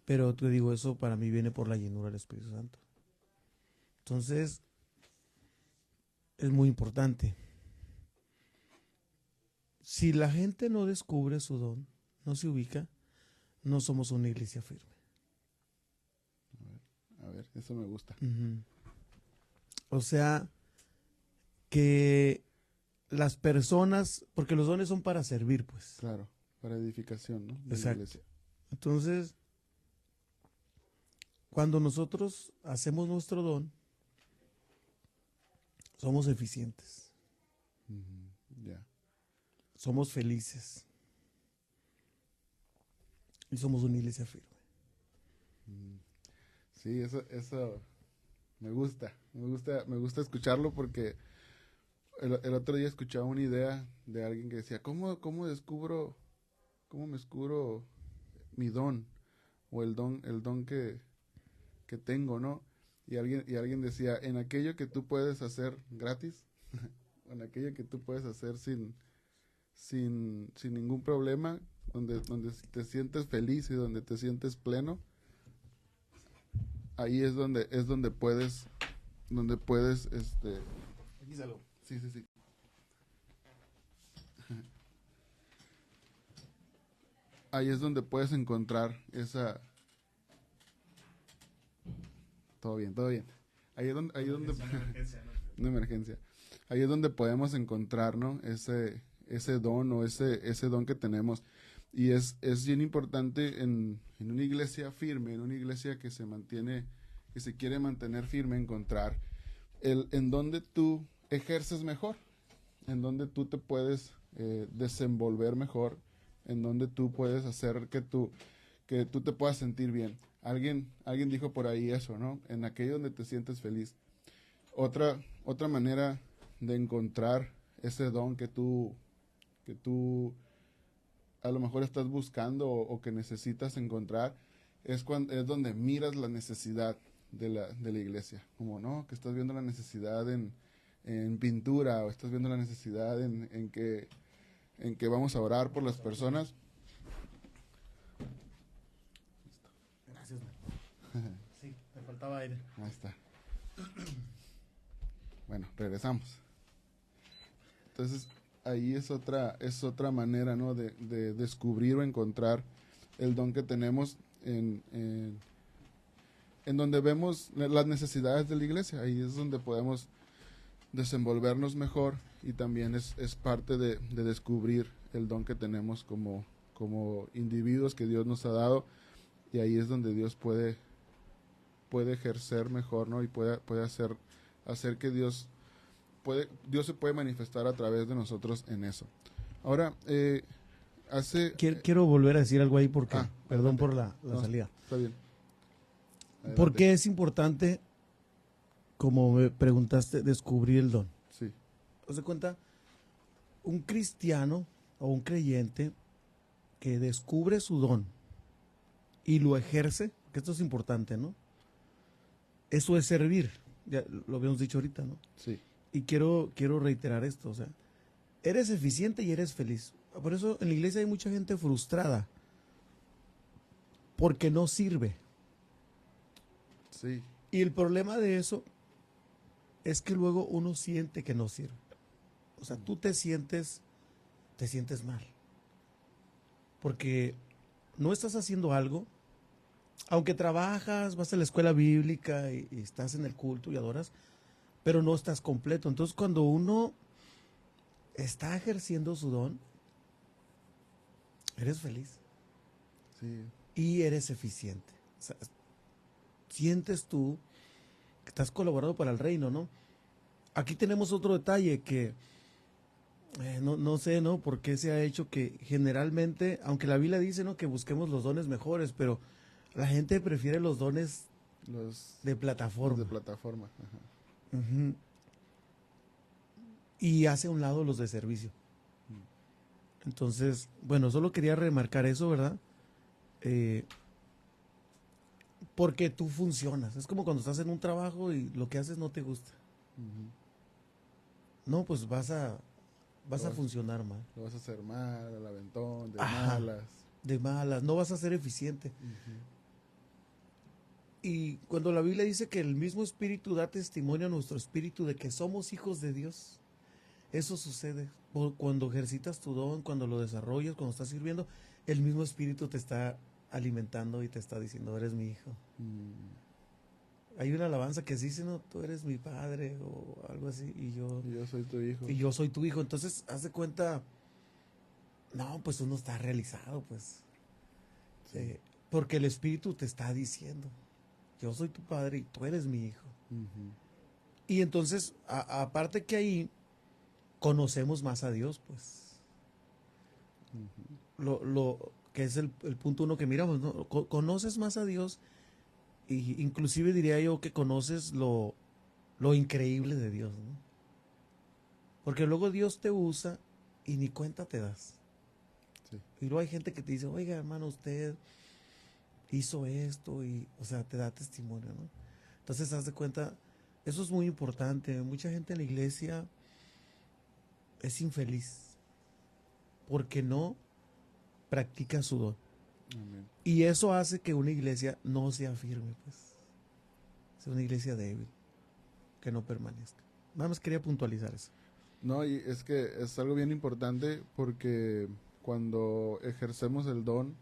Pero te digo, eso para mí viene por la llenura del Espíritu Santo. Entonces, es muy importante. Si la gente no descubre su don, no se ubica, no somos una iglesia firme. A ver, eso me gusta. Ujú. O sea, que las personas, porque los dones son para servir, pues. Claro, para edificación, ¿no? De la Exacto. iglesia. Entonces, cuando nosotros hacemos nuestro don, somos eficientes, Ujú. Ya. somos felices y somos una iglesia firme. Mm. Sí, eso me gusta escucharlo porque el otro día escuchaba una idea de alguien que decía, cómo me descubro mi don? O el don que tengo, ¿no? Y alguien decía, en aquello que tú puedes hacer gratis, en aquello que tú puedes hacer sin ningún problema, donde te sientes feliz y donde te sientes pleno, ahí es donde puedes, Aquí salgo. sí, sí, sí. Ahí es donde puedes encontrar esa, todo bien, todo bien. Ahí es donde, una emergencia. Ahí es donde podemos encontrar, ¿no? Ese don o ese don que tenemos. Y es bien importante en una iglesia firme, en una iglesia que se mantiene, que se quiere mantener firme, encontrar en donde tú ejerces mejor, en donde tú te puedes desenvolver mejor, en donde tú puedes hacer que tú te puedas sentir bien. Alguien dijo por ahí eso, ¿no? En aquello donde te sientes feliz. Otra manera de encontrar ese don que tú a lo mejor estás buscando o que necesitas encontrar es donde miras la necesidad de la iglesia. Como, ¿no? Que estás viendo la necesidad en pintura o estás viendo la necesidad en que vamos a orar por las personas. Gracias, man. Sí, me faltaba aire. Ahí está. Bueno, regresamos. Entonces, ahí es otra manera, ¿no? De descubrir o encontrar el don que tenemos en donde vemos las necesidades de la iglesia. Ahí es donde podemos desenvolvernos mejor y también es parte de descubrir el don que tenemos como individuos que Dios nos ha dado, y ahí es donde Dios puede ejercer mejor, ¿no? Y puede hacer que Dios se puede manifestar a través de nosotros en eso. Ahora, Quiero volver a decir algo ahí porque, perdón adelante. por la No, salida. Está bien. Adelante. ¿Por qué es importante, como me preguntaste, descubrir el don? Sí. ¿Os de cuenta? Un cristiano o un creyente que descubre su don y lo ejerce, que esto es importante, ¿no? Eso es servir, ya lo habíamos dicho ahorita, ¿no? Sí. Y quiero reiterar esto, o sea, eres eficiente y eres feliz. Por eso en la iglesia hay mucha gente frustrada, porque no sirve. Sí. Y el problema de eso es que luego uno siente que no sirve. O sea, tú te sientes mal. Porque no estás haciendo algo, aunque trabajas, vas a la escuela bíblica y estás en el culto y adoras, pero no estás completo. Entonces, cuando uno está ejerciendo su don, eres feliz. Sí. Y eres eficiente. O sea, sientes tú que estás colaborando para el reino, ¿no? Aquí tenemos otro detalle que no sé, ¿no? Por qué se ha hecho que generalmente, aunque la Biblia dice, ¿no? Que busquemos los dones mejores, pero la gente prefiere los dones de plataforma. Los de plataforma. Ajá. Uh-huh. Y hace a un lado los de servicio. Entonces, bueno, solo quería remarcar eso, ¿verdad? Porque tú funcionas. Es como cuando estás en un trabajo y lo que haces no te gusta. Uh-huh. No, pues vas a funcionar mal. Lo vas a hacer mal, al aventón, de Ajá, malas. De malas, no vas a ser eficiente. Uh-huh. Y cuando la Biblia dice que el mismo Espíritu da testimonio a nuestro espíritu de que somos hijos de Dios, eso sucede. Cuando ejercitas tu don, cuando lo desarrollas, cuando estás sirviendo, el mismo Espíritu te está alimentando y te está diciendo, eres mi hijo. Hay una alabanza que dice, no, tú eres mi padre o algo así, y yo soy tu hijo. Y yo soy tu hijo. Entonces, haz de cuenta, no, pues uno está realizado, pues. Sí. Porque el Espíritu te está diciendo, yo soy tu padre y tú eres mi hijo. Uh-huh. Y entonces, aparte que ahí conocemos más a Dios, pues. Uh-huh. Lo que es el punto uno que miramos, ¿no? Conoces más a Dios, y inclusive diría yo que conoces lo increíble de Dios, ¿no? Porque luego Dios te usa y ni cuenta te das. Sí. Y luego hay gente que te dice, oiga, hermano, usted hizo esto y, o sea, te da testimonio, ¿no? Entonces, haz de cuenta, eso es muy importante. Mucha gente en la iglesia es infeliz porque no practica su don. Amén. Y eso hace que una iglesia no sea firme, pues. Sea una iglesia débil, que no permanezca. Nada más quería puntualizar eso. No, y es que es algo bien importante porque cuando ejercemos el don,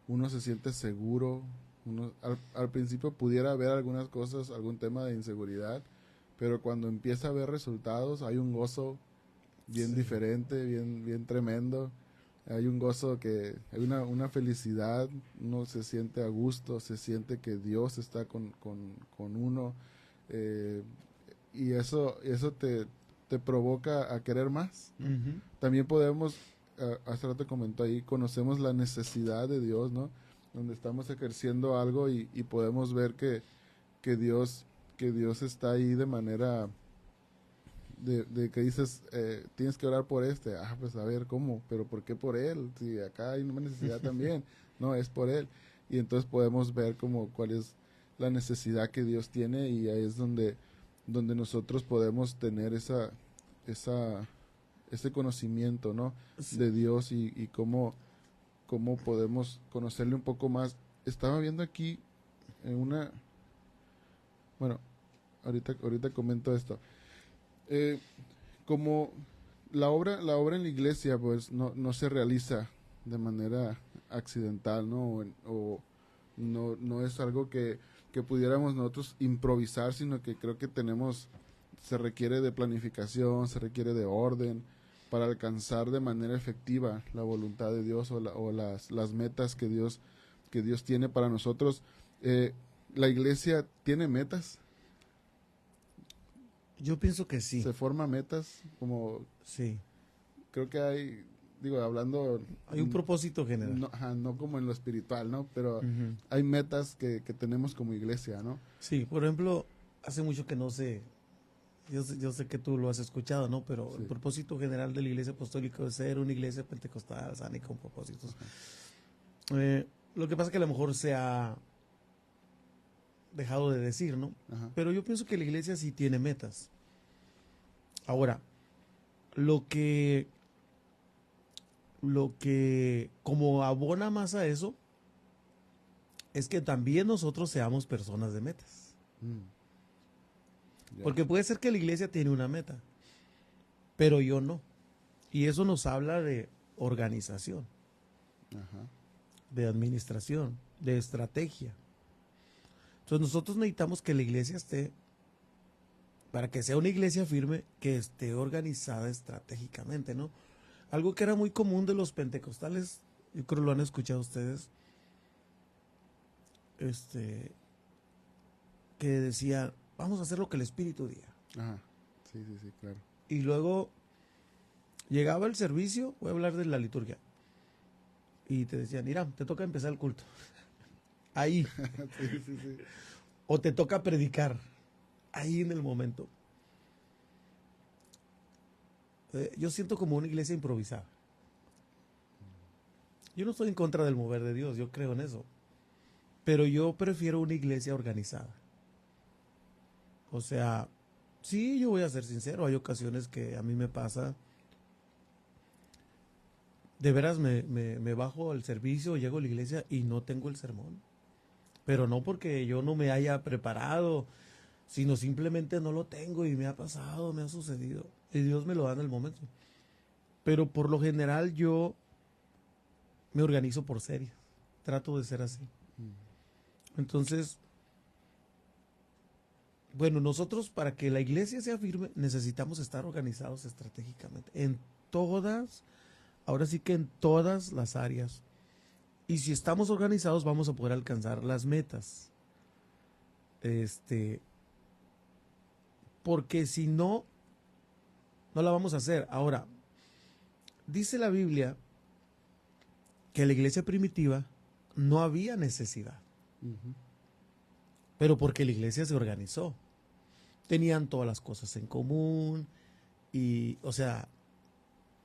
uno se siente seguro. Al principio pudiera haber algunas cosas, algún tema de inseguridad, pero cuando empieza a haber resultados, hay un gozo bien Sí. diferente, bien tremendo. Hay un gozo hay una felicidad, uno se siente a gusto, se siente que Dios está con uno, eh, y eso te provoca a querer más. Ujú. También podemos, hace rato comentó ahí, conocemos la necesidad de Dios, ¿no? Donde estamos ejerciendo algo y podemos ver que Dios, que Dios está ahí de manera de que dices, tienes que orar por este. Ah, pues a ver, ¿cómo? ¿Pero por qué por él? Si acá hay una necesidad también. No, es por él. Y entonces podemos ver como cuál es la necesidad que Dios tiene y ahí es donde nosotros podemos tener ese conocimiento, ¿no? Sí. De Dios y cómo podemos conocerle un poco más. Estaba viendo aquí una... Bueno, ahorita comento esto. Como la obra en la iglesia pues no se realiza de manera accidental, ¿no? O no es algo que pudiéramos nosotros improvisar, sino que creo que se requiere de planificación, se requiere de orden para alcanzar de manera efectiva la voluntad de Dios o las metas que Dios tiene para nosotros. La iglesia tiene metas, Yo pienso que sí. se forma metas, como Sí. creo que digo, hablando, Hay un propósito general. no, ajá, no como en lo espiritual, ¿no? Pero Ujú. hay metas que tenemos como iglesia, ¿no? Sí, por ejemplo, hace mucho que no sé, yo sé que tú lo has escuchado, ¿no? Pero Sí. el propósito general de la iglesia apostólica es ser una iglesia pentecostal, sana y con propósitos. Lo que pasa es que a lo mejor se ha dejado de decir, ¿no? Ajá. Pero yo pienso que la iglesia sí tiene metas. Ahora, lo que como abona más a eso es que también nosotros seamos personas de metas. Ya. Porque puede ser que la iglesia tiene una meta, pero yo no. Y eso nos habla de organización, Ajá. de administración, de estrategia. Entonces nosotros necesitamos que la iglesia esté, para que sea una iglesia firme, que esté organizada estratégicamente, ¿no? Algo que era muy común de los pentecostales, yo creo que lo han escuchado ustedes, que decían, vamos a hacer lo que el Espíritu diga. Ajá. Sí, claro. Y luego llegaba el servicio, voy a hablar de la liturgia, y te decían, mira, te toca empezar el culto. Ahí. Sí. O te toca predicar. Ahí en el momento. Yo siento como una iglesia improvisada. Yo no estoy en contra del mover de Dios, yo creo en eso. Pero yo prefiero una iglesia organizada. O sea, sí, yo voy a ser sincero, hay ocasiones que a mí me pasa, de veras me bajo al servicio, llego a la iglesia y no tengo el sermón. Pero no porque yo no me haya preparado, sino simplemente no lo tengo y me ha pasado, me ha sucedido. Y Dios me lo da en el momento. Pero por lo general yo me organizo por series. Trato de ser así. Entonces, bueno, nosotros para que la iglesia sea firme necesitamos estar organizados estratégicamente. En todas, ahora sí que en todas las áreas. Y si estamos organizados vamos a poder alcanzar las metas. Porque si no, no la vamos a hacer. Ahora, dice la Biblia que en la iglesia primitiva no había necesidad. Ujú. Pero porque la iglesia se organizó. Tenían todas las cosas en común y, o sea,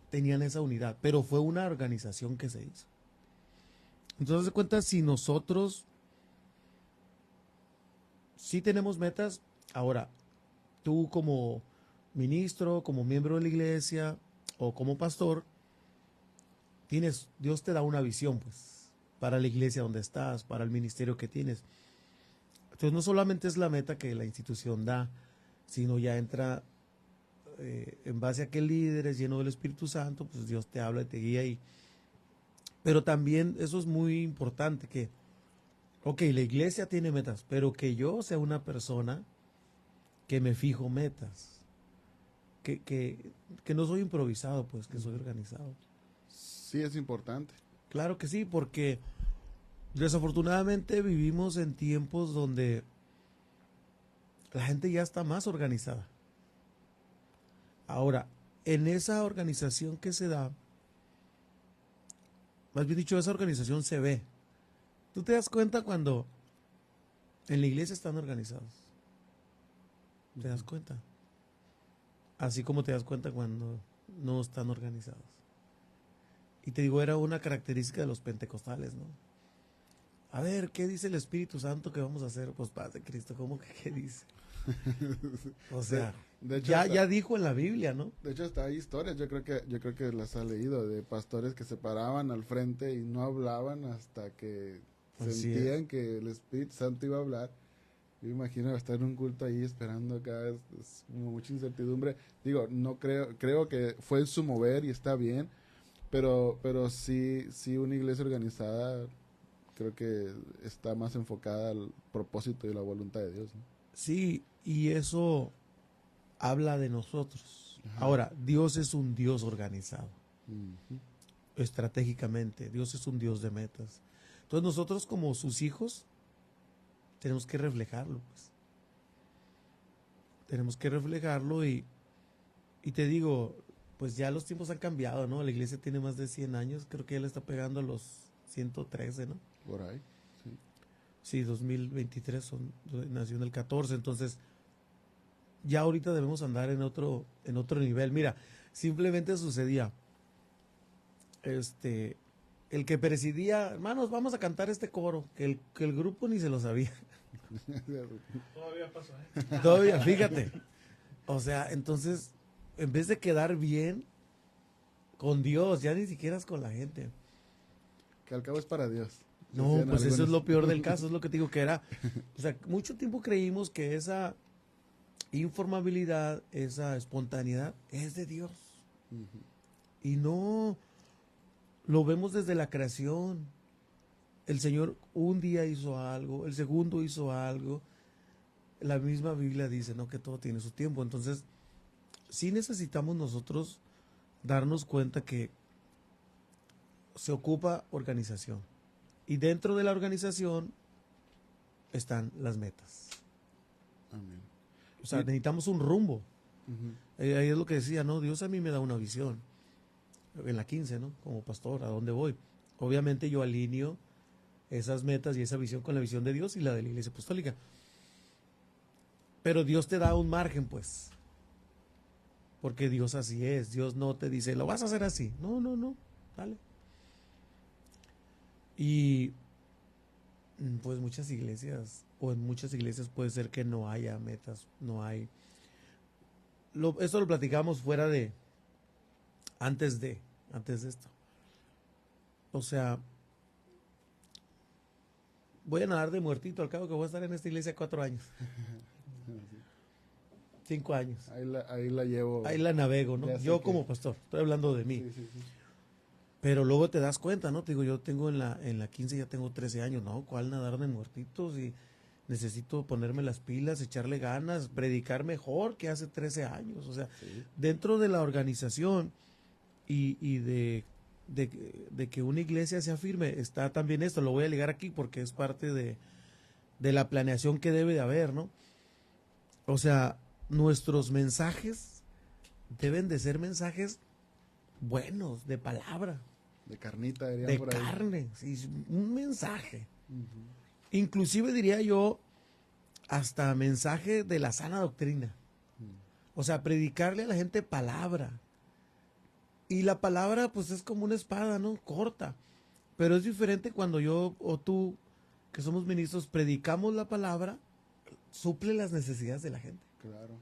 tenían esa unidad. Pero fue una organización que se hizo. Entonces, de cuenta, si nosotros sí tenemos metas. Ahora, tú como ministro, como miembro de la iglesia o como pastor, Dios te da una visión, pues, para la iglesia donde estás, para el ministerio que tienes. Entonces, no solamente es la meta que la institución da, sino ya entra en base a que el líder es lleno del Espíritu Santo, pues Dios te habla y te guía. Pero también eso es muy importante, que, ok, la iglesia tiene metas, pero que yo sea una persona que me fijo metas, que no soy improvisado, pues, que soy organizado. Sí, es importante. Claro que sí, porque desafortunadamente vivimos en tiempos donde la gente ya está más organizada. Ahora, en esa organización que se da, más bien dicho, esa organización se ve. Tú te das cuenta cuando en la iglesia están organizados. ¿Te das cuenta? Así como te das cuenta cuando no están organizados. Y te digo, era una característica de los pentecostales, ¿no? A ver, ¿qué dice el Espíritu Santo que vamos a hacer? Pues paz de Cristo, ¿cómo que qué dice? O sea, de hecho, ya dijo en la Biblia, ¿no? De hecho, hasta hay historias, yo creo que las ha leído, de pastores que se paraban al frente y no hablaban hasta que sentían que el Espíritu Santo iba a hablar. Yo imagino estar en un culto ahí esperando acá, es como mucha incertidumbre. Digo, no creo que fue en su mover y está bien, pero sí una iglesia organizada creo que está más enfocada al propósito y la voluntad de Dios, ¿no? Sí, y eso habla de nosotros. Ajá. Ahora, Dios es un Dios organizado. Estratégicamente, Dios es un Dios de metas. Entonces nosotros como sus hijos tenemos que reflejarlo, pues. Tenemos que reflejarlo y te digo, pues ya los tiempos han cambiado, ¿no? La iglesia tiene más de 100 años, creo que ya le está pegando a los 113, ¿no? Por ahí, sí. Sí, 2023 nació en el 14, entonces ya ahorita debemos andar en otro nivel. Mira, simplemente sucedía, el que presidía, hermanos, vamos a cantar este coro, que el grupo ni se lo sabía. Todavía pasa, Todavía, fíjate. O sea, entonces, en vez de quedar bien con Dios, ya ni siquiera es con la gente. Que al cabo es para Dios. No, pues eso es lo peor del caso, es lo que te digo que era. O sea, mucho tiempo creímos que esa informabilidad, esa espontaneidad es de Dios. Y no, lo vemos desde la creación. El Señor un día hizo algo, el segundo hizo algo. La misma Biblia dice, ¿no?, que todo tiene su tiempo. Entonces, sí necesitamos nosotros darnos cuenta que se ocupa organización. Y dentro de la organización están las metas. Amén. O sea, necesitamos un rumbo. Ahí es lo que decía, ¿no? Dios a mí me da una visión. En la 15, ¿no? Como pastor, ¿a dónde voy? Obviamente yo alineo esas metas y esa visión con la visión de Dios y la de la Iglesia Apostólica. Pero Dios te da un margen, pues. Porque Dios así es. Dios no te dice, lo vas a hacer así. No, dale. Y pues muchas iglesias, o en muchas iglesias puede ser que no haya metas, no hay. Esto lo platicamos fuera de, antes de esto. O sea, voy a nadar de muertito, al cabo que voy a estar en esta iglesia 4 años. 5 años. Ahí la llevo. Ahí la navego, ¿no? Yo como pastor, estoy hablando de mí. Sí. Pero luego te das cuenta, ¿no? Te digo, yo tengo en la 15 ya tengo 13 años, ¿no? ¿Cuál nadar de muertitos? Y necesito ponerme las pilas, echarle ganas, predicar mejor que hace 13 años. O sea, dentro de la organización y de que una iglesia sea firme, está también esto, lo voy a ligar aquí porque es parte de la planeación que debe de haber, ¿no? O sea, nuestros mensajes deben de ser mensajes buenos, de palabra. De carnita, diría de por ahí. carne, sí, un mensaje. Inclusive diría yo, hasta mensaje de la sana doctrina. O sea, predicarle a la gente palabra. Y la palabra, pues es como una espada, ¿no? Corta. Pero es diferente cuando yo o tú, que somos ministros, predicamos la palabra, suple las necesidades de la gente. Claro.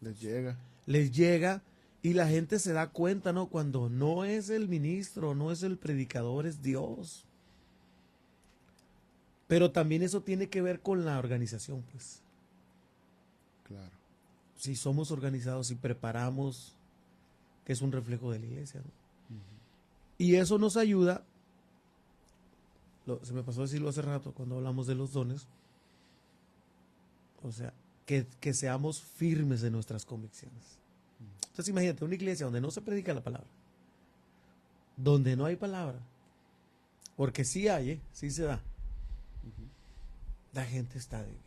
Les llega. Les llega y la gente se da cuenta, ¿no? Cuando no es el ministro, no es el predicador, es Dios. Pero también eso tiene que ver con la organización, pues. Claro. Si somos organizados y preparamos, que es un reflejo de la iglesia, ¿no? Y eso nos ayuda, se me pasó decirlo hace rato cuando hablamos de los dones, o sea, que seamos firmes en nuestras convicciones. Entonces imagínate, una iglesia donde no se predica la palabra, donde no hay palabra, porque sí hay, sí se da, la gente está débil,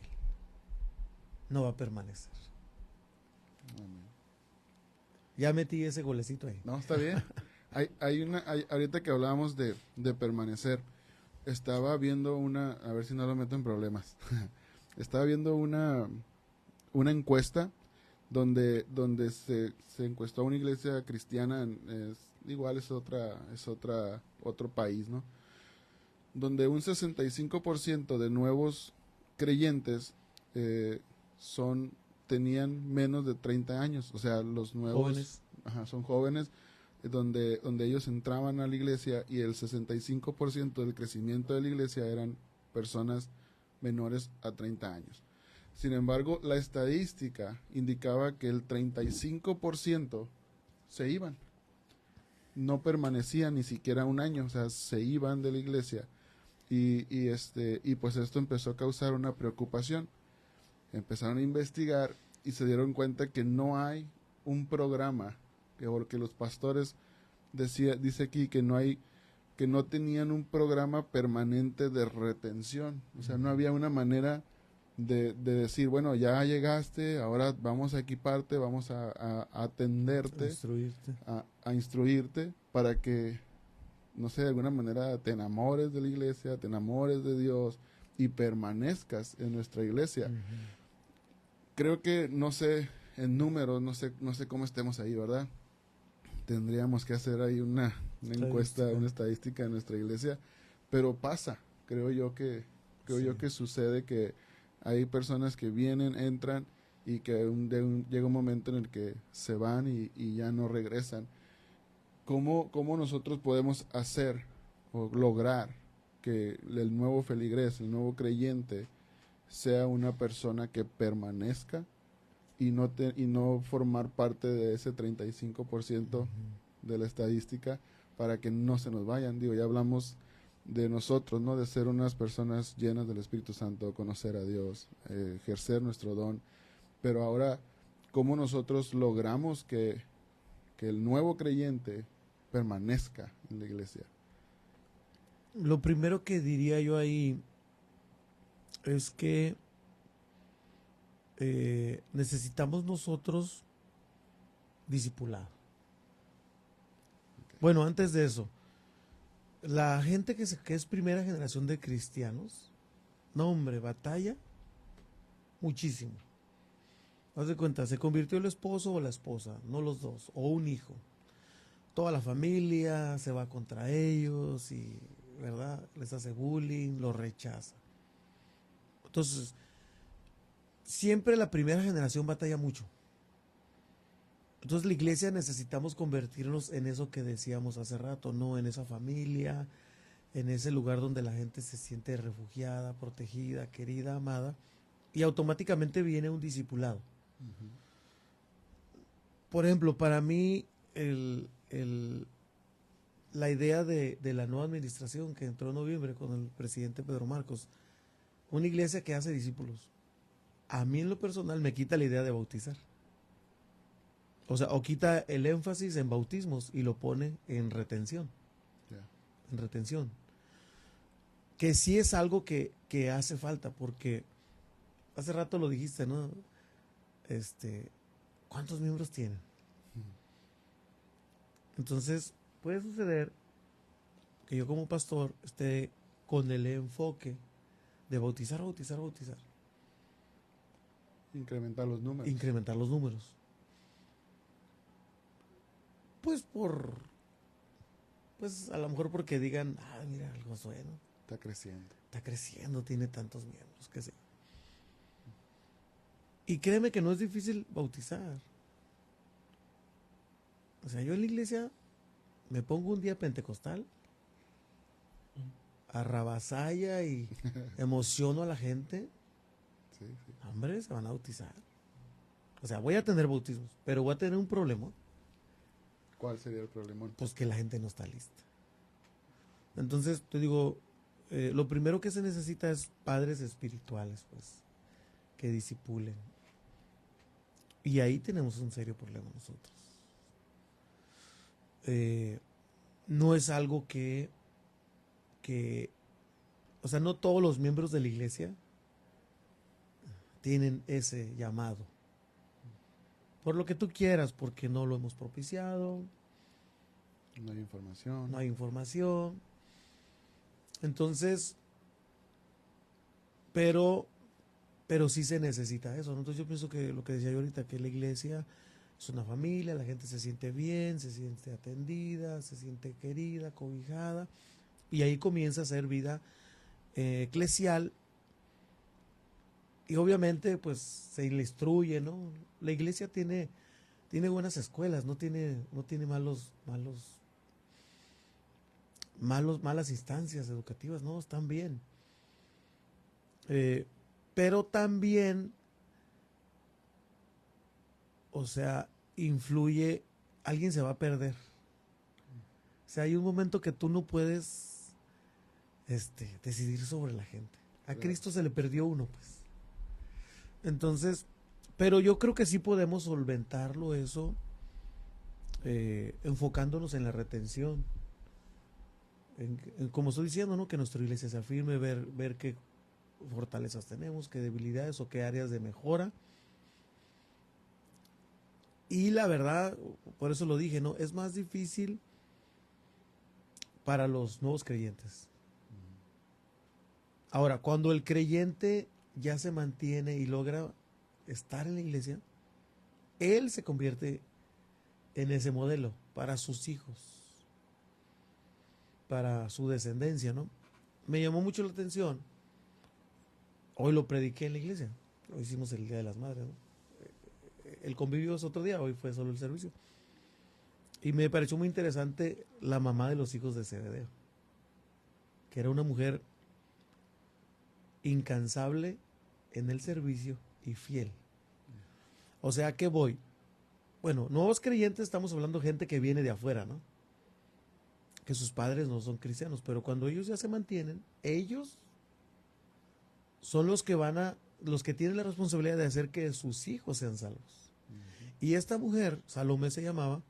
no va a permanecer. Amén. Ya metí ese golecito ahí. No, está bien. Ahorita que hablábamos de permanecer, estaba viendo a ver si no lo meto en problemas. Estaba viendo una encuesta donde se encuestó a una iglesia cristiana, otro país, ¿no? Donde un 65% de nuevos creyentes tenían menos de 30 años, o sea, los nuevos Jóvenes. Son jóvenes, donde ellos entraban a la iglesia y el 65% del crecimiento de la iglesia eran personas menores a 30 años. Sin embargo, la estadística indicaba que el 35% se iban, no permanecían ni siquiera un año, o sea, se iban de la iglesia y pues esto empezó a causar una preocupación. Empezaron a investigar y se dieron cuenta que no hay un programa, porque los pastores dice aquí que no tenían un programa permanente de retención, o sea, no había una manera de decir, bueno, ya llegaste, ahora vamos a equiparte, vamos a atenderte, a instruirte para que, no sé, de alguna manera te enamores de la iglesia, te enamores de Dios y permanezcas en nuestra iglesia. Creo que, no sé, en números, no sé cómo estemos ahí, ¿verdad? Tendríamos que hacer ahí una encuesta, una estadística en nuestra iglesia, pero pasa, creo yo que sucede que hay personas que vienen, entran y que llega un momento en el que se van y ya no regresan. ¿Cómo nosotros podemos hacer o lograr que el nuevo feligrés, el nuevo creyente, sea una persona que permanezca y no formar parte de ese 35% de la estadística para que no se nos vayan? Digo, ya hablamos de nosotros, ¿no? De ser unas personas llenas del Espíritu Santo, conocer a Dios, ejercer nuestro don. Pero ahora, ¿cómo nosotros logramos que el nuevo creyente permanezca en la iglesia? Lo primero que diría yo ahí es que necesitamos nosotros discipulado. Okay. Bueno, antes de eso, la gente que es primera generación de cristianos, no hombre, batalla muchísimo. Haz de cuenta, se convirtió el esposo o la esposa, no los dos, o un hijo. Toda la familia se va contra ellos y, ¿verdad? Les hace bullying, los rechaza. Entonces, siempre la primera generación batalla mucho. Entonces la iglesia necesitamos convertirnos en eso que decíamos hace rato, ¿no? En esa familia, en ese lugar donde la gente se siente refugiada, protegida, querida, amada, y automáticamente viene un discipulado. Uh-huh. Por ejemplo, para mí la idea de la nueva administración que entró en noviembre con el presidente Pedro Marcos, una iglesia que hace discípulos, a mí en lo personal me quita la idea de bautizar. O sea, o quita el énfasis en bautismos y lo pone en retención. Yeah. En retención. Que sí es algo que hace falta, porque hace rato lo dijiste, ¿no? ¿Cuántos miembros tienen? Entonces, puede suceder que yo como pastor esté con el enfoque de bautizar. Incrementar los números. Incrementar los números. Pues a lo mejor porque digan, mira, algo bueno. Está creciendo. Está creciendo, tiene tantos miembros, qué sé. Y créeme que no es difícil bautizar. O sea, yo en la iglesia me pongo un día pentecostal, arrabasalla y emociono a la gente. Sí, sí. Hombre, se van a bautizar. O sea, voy a tener bautismos, pero voy a tener un problema. ¿Cuál sería el problema? Pues que la gente no está lista. Entonces, te digo, lo primero que se necesita es padres espirituales, pues, que disipulen. Y ahí tenemos un serio problema nosotros. No es algo que, o sea, no todos los miembros de la iglesia tienen ese llamado. Por lo que tú quieras, porque no lo hemos propiciado, No hay información. no hay información. Entonces, pero sí se necesita eso, ¿no? Entonces yo pienso que lo que decía yo ahorita, que la iglesia es una familia, la gente se siente bien, se siente atendida, se siente querida, cobijada, y ahí comienza a ser vida eclesial, y obviamente pues se le instruye, ¿no? La iglesia tiene buenas escuelas, no tiene malas instancias educativas, no, están bien. Pero también, o sea, influye, alguien se va a perder. O sea, hay un momento que tú no puedes decidir sobre la gente. A Claro. Cristo se le perdió uno, pues. Entonces, pero yo creo que sí podemos solventarlo eso, enfocándonos en la retención. Como estoy diciendo, ¿no? Que nuestra iglesia se afirme, ver qué fortalezas tenemos, qué debilidades o qué áreas de mejora. Y la verdad, por eso lo dije, ¿no? Es más difícil para los nuevos creyentes. Ahora, cuando el creyente ya se mantiene y logra estar en la iglesia, él se convierte en ese modelo para sus hijos, para su descendencia, ¿no? Me llamó mucho la atención. Hoy lo prediqué en la iglesia. Hoy hicimos el Día de las Madres, ¿no? El convivio es otro día, hoy fue solo el servicio. Y me pareció muy interesante la mamá de los hijos de Zebedeo, que era una mujer incansable en el servicio y fiel. O sea, ¿qué voy? Bueno, nuevos creyentes, estamos hablando de gente que viene de afuera, ¿no? Que sus padres no son cristianos, pero cuando ellos ya se mantienen, ellos son los que tienen la responsabilidad de hacer que sus hijos sean salvos. Y esta mujer, Salomé se llamaba,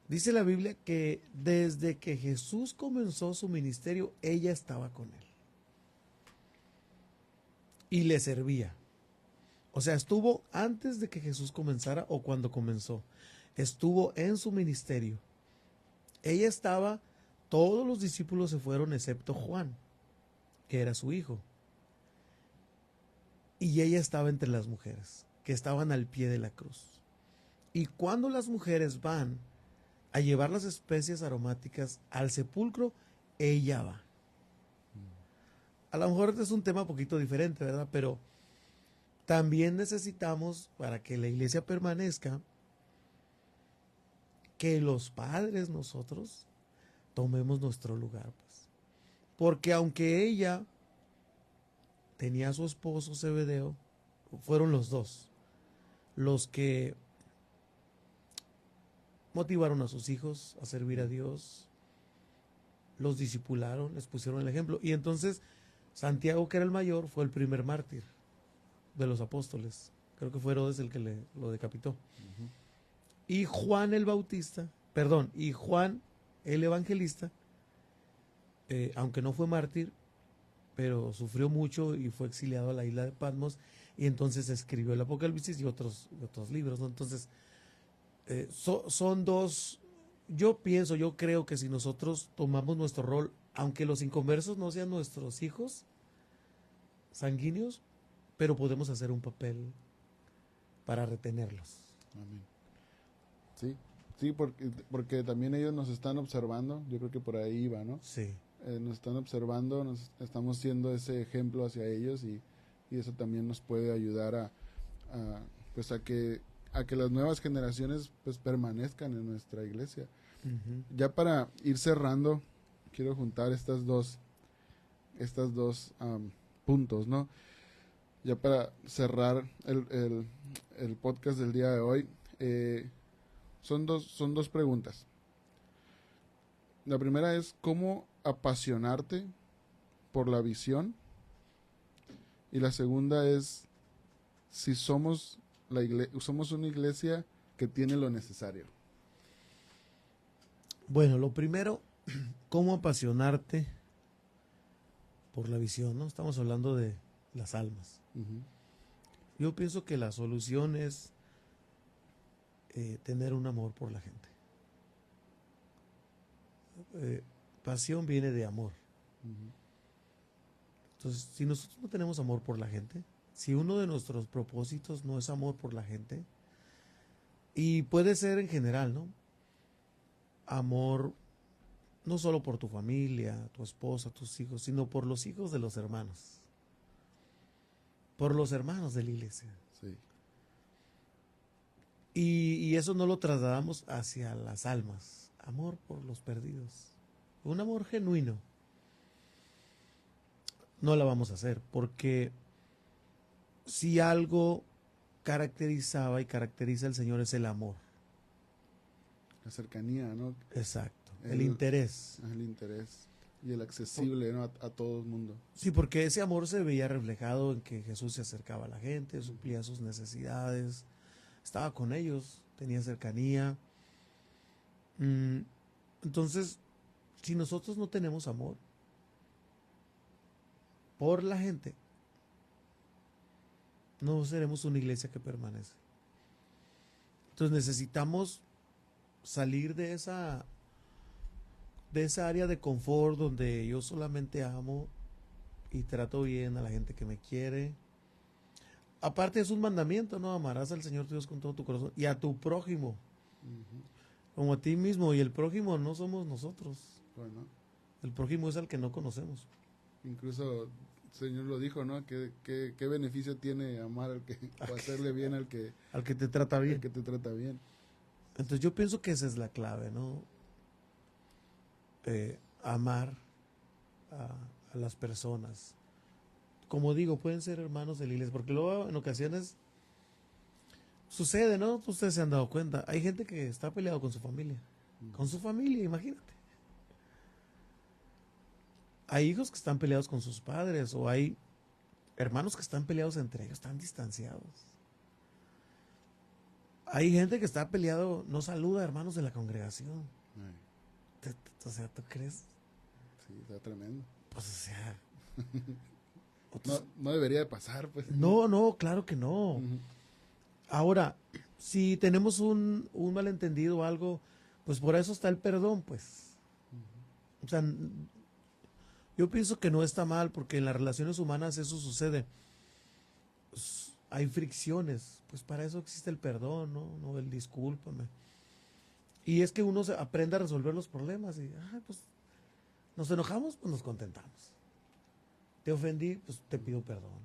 dice la Biblia que desde que Jesús comenzó su ministerio, ella estaba con él. Y le servía. O sea, estuvo antes de que Jesús comenzara o cuando comenzó. Estuvo en su ministerio. Ella estaba, todos los discípulos se fueron excepto Juan, que era su hijo. Y ella estaba entre las mujeres, que estaban al pie de la cruz. Y cuando las mujeres van a llevar las especias aromáticas al sepulcro, ella va. A lo mejor este es un tema un poquito diferente, ¿verdad? Pero también necesitamos, para que la iglesia permanezca, que los padres nosotros tomemos nuestro lugar, pues. Porque aunque ella tenía a su esposo Zebedeo, fueron los dos los que motivaron a sus hijos a servir a Dios, los discipularon, les pusieron el ejemplo. Y entonces Santiago, que era el mayor, fue el primer mártir de los apóstoles. Creo que fue Herodes el que lo decapitó. Y Juan el Bautista, y Juan el Evangelista, aunque no fue mártir, pero sufrió mucho y fue exiliado a la isla de Patmos, y entonces escribió el Apocalipsis y otros libros, ¿no? Entonces, son dos, yo creo que si nosotros tomamos nuestro rol, aunque los inconversos no sean nuestros hijos sanguíneos, pero podemos hacer un papel para retenerlos. Amén. Sí, porque también ellos nos están observando, yo creo que por ahí va, ¿no? Sí. Nos están observando, estamos siendo ese ejemplo hacia ellos y eso también nos puede ayudar pues a que las nuevas generaciones pues permanezcan en nuestra iglesia. Ya para ir cerrando, quiero juntar estas dos puntos, ¿no? Ya para cerrar el podcast del día de hoy, son dos preguntas. La primera es cómo apasionarte por la visión, y la segunda es si somos una iglesia que tiene lo necesario. Bueno, lo primero, cómo apasionarte por la visión, ¿no? Estamos hablando de las almas. Yo pienso que la solución es tener un amor por la gente. Pasión viene de amor. Entonces, si nosotros no tenemos amor por la gente, si uno de nuestros propósitos no es amor por la gente, y puede ser en general, ¿no? Amor no solo por tu familia, tu esposa, tus hijos, sino por los hijos de los hermanos. Por los hermanos de la iglesia. Sí. Y eso no lo trasladamos hacia las almas. Amor por los perdidos. Un amor genuino. No la vamos a hacer, porque si algo caracterizaba y caracteriza al Señor es el amor. La cercanía, ¿no? Exacto. El interés. El interés y el accesible, ¿no? a todo el mundo. Sí, porque ese amor se veía reflejado en que Jesús se acercaba a la gente, suplía sus necesidades, estaba con ellos, tenía cercanía. Entonces, si nosotros no tenemos amor por la gente, no seremos una iglesia que permanece. Entonces necesitamos salir de esa área de confort donde yo solamente amo y trato bien a la gente que me quiere. Aparte es un mandamiento, ¿no? Amarás al Señor tu Dios con todo tu corazón y a tu prójimo como a ti mismo. Y el prójimo no somos nosotros. Bueno. El prójimo es al que no conocemos. Incluso el Señor lo dijo, ¿no? ¿Qué beneficio tiene amar o hacerle bien al que te trata bien? Al que te trata bien. Entonces yo pienso que esa es la clave, ¿no? Amar a las personas. Como digo, pueden ser hermanos de la iglesia, porque luego en ocasiones sucede, ¿no? Ustedes se han dado cuenta. Hay gente que está peleado con su familia. Con su familia, imagínate. Hay hijos que están peleados con sus padres, o hay hermanos que están peleados entre ellos, están distanciados. Hay gente que está peleado, no saluda a hermanos de la congregación. O sea, ¿tú crees? Sí, está tremendo. Pues, o sea... No debería de pasar, pues. No, claro que no. Ahora, si tenemos un malentendido o algo, pues por eso está el perdón, pues. O sea, yo pienso que no está mal, porque en las relaciones humanas eso sucede. Pues, hay fricciones, pues para eso existe el perdón, ¿no? El discúlpame. Y es que uno aprende a resolver los problemas y, pues, nos enojamos, pues nos contentamos. Te ofendí, pues te pido perdón.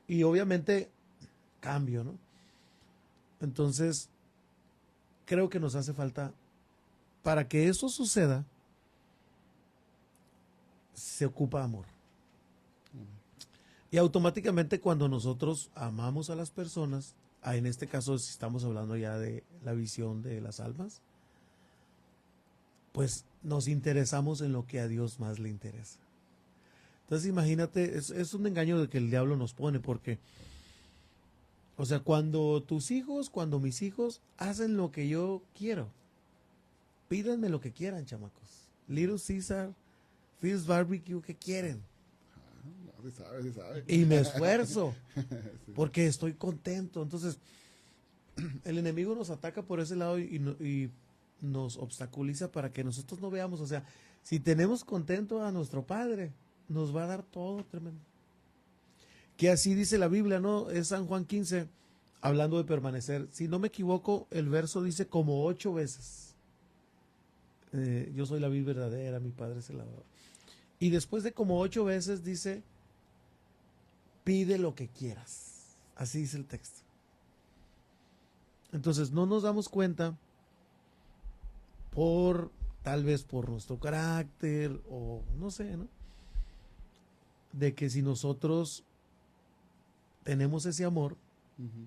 Y obviamente cambio, ¿no? Entonces, creo que nos hace falta, para que eso suceda, se ocupa amor. Y automáticamente cuando nosotros amamos a las personas, en este caso si estamos hablando ya de la visión de las almas, pues nos interesamos en lo que a Dios más le interesa. Entonces imagínate, es un engaño de que el diablo nos pone, porque, o sea, cuando mis hijos hacen lo que yo quiero, pídanme lo que quieran, chamacos. Little Caesar, Phil's Barbecue, ¿qué quieren? Sí sabe. Y me esfuerzo, Sí. porque estoy contento. Entonces, el enemigo nos ataca por ese lado y nos obstaculiza para que nosotros no veamos. O sea, si tenemos contento a nuestro Padre, nos va a dar todo tremendo. Que así dice la Biblia, ¿no? Es San Juan 15, hablando de permanecer. Si no me equivoco, el verso dice como 8 veces. Yo soy la vid verdadera, mi Padre es el labrador. Y después de como 8 veces dice, pide lo que quieras. Así dice el texto. Entonces no nos damos cuenta tal vez por nuestro carácter o no sé, ¿no? De que si nosotros tenemos ese amor, Ujú.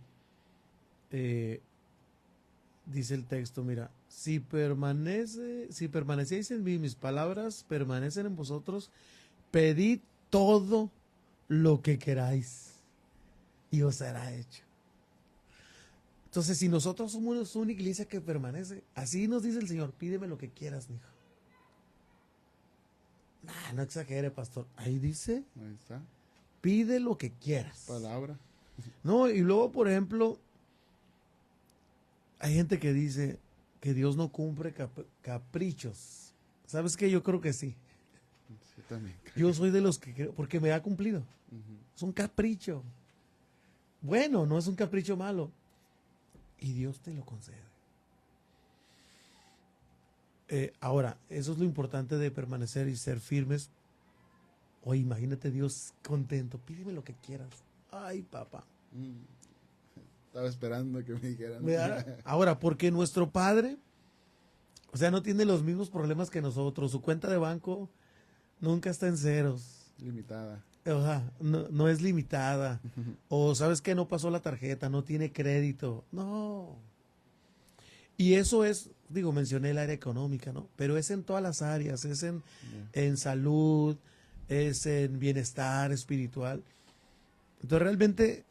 dice el texto, mira, si permanecéis en mí, mis palabras permanecen en vosotros, pedid todo lo que queráis y os será hecho. Entonces, si nosotros somos una iglesia que permanece, así nos dice el Señor, pídeme lo que quieras, mijo. No exagere, pastor. Ahí dice, Ahí está, pide lo que quieras. palabra. No, y luego, por ejemplo, hay gente que dice que Dios no cumple caprichos. ¿Sabes qué? Yo creo que sí. Sí, también. Yo soy de los que creo, porque me ha cumplido. Ujú. Es un capricho. Bueno, no es un capricho malo. Y Dios te lo concede. Ahora, eso es lo importante de permanecer y ser firmes. Oye, imagínate Dios contento. Pídeme lo que quieras. Ay, papá. Estaba esperando que me dijeran. ¿Verdad? Ahora, porque nuestro Padre, o sea, no tiene los mismos problemas que nosotros. Su cuenta de banco nunca está en ceros. Limitada. O sea, no es limitada. O sabes que no pasó la tarjeta, no tiene crédito. No. Y eso es, digo, mencioné el área económica, ¿no? Pero es en todas las áreas, es en salud, es en bienestar espiritual. Entonces realmente,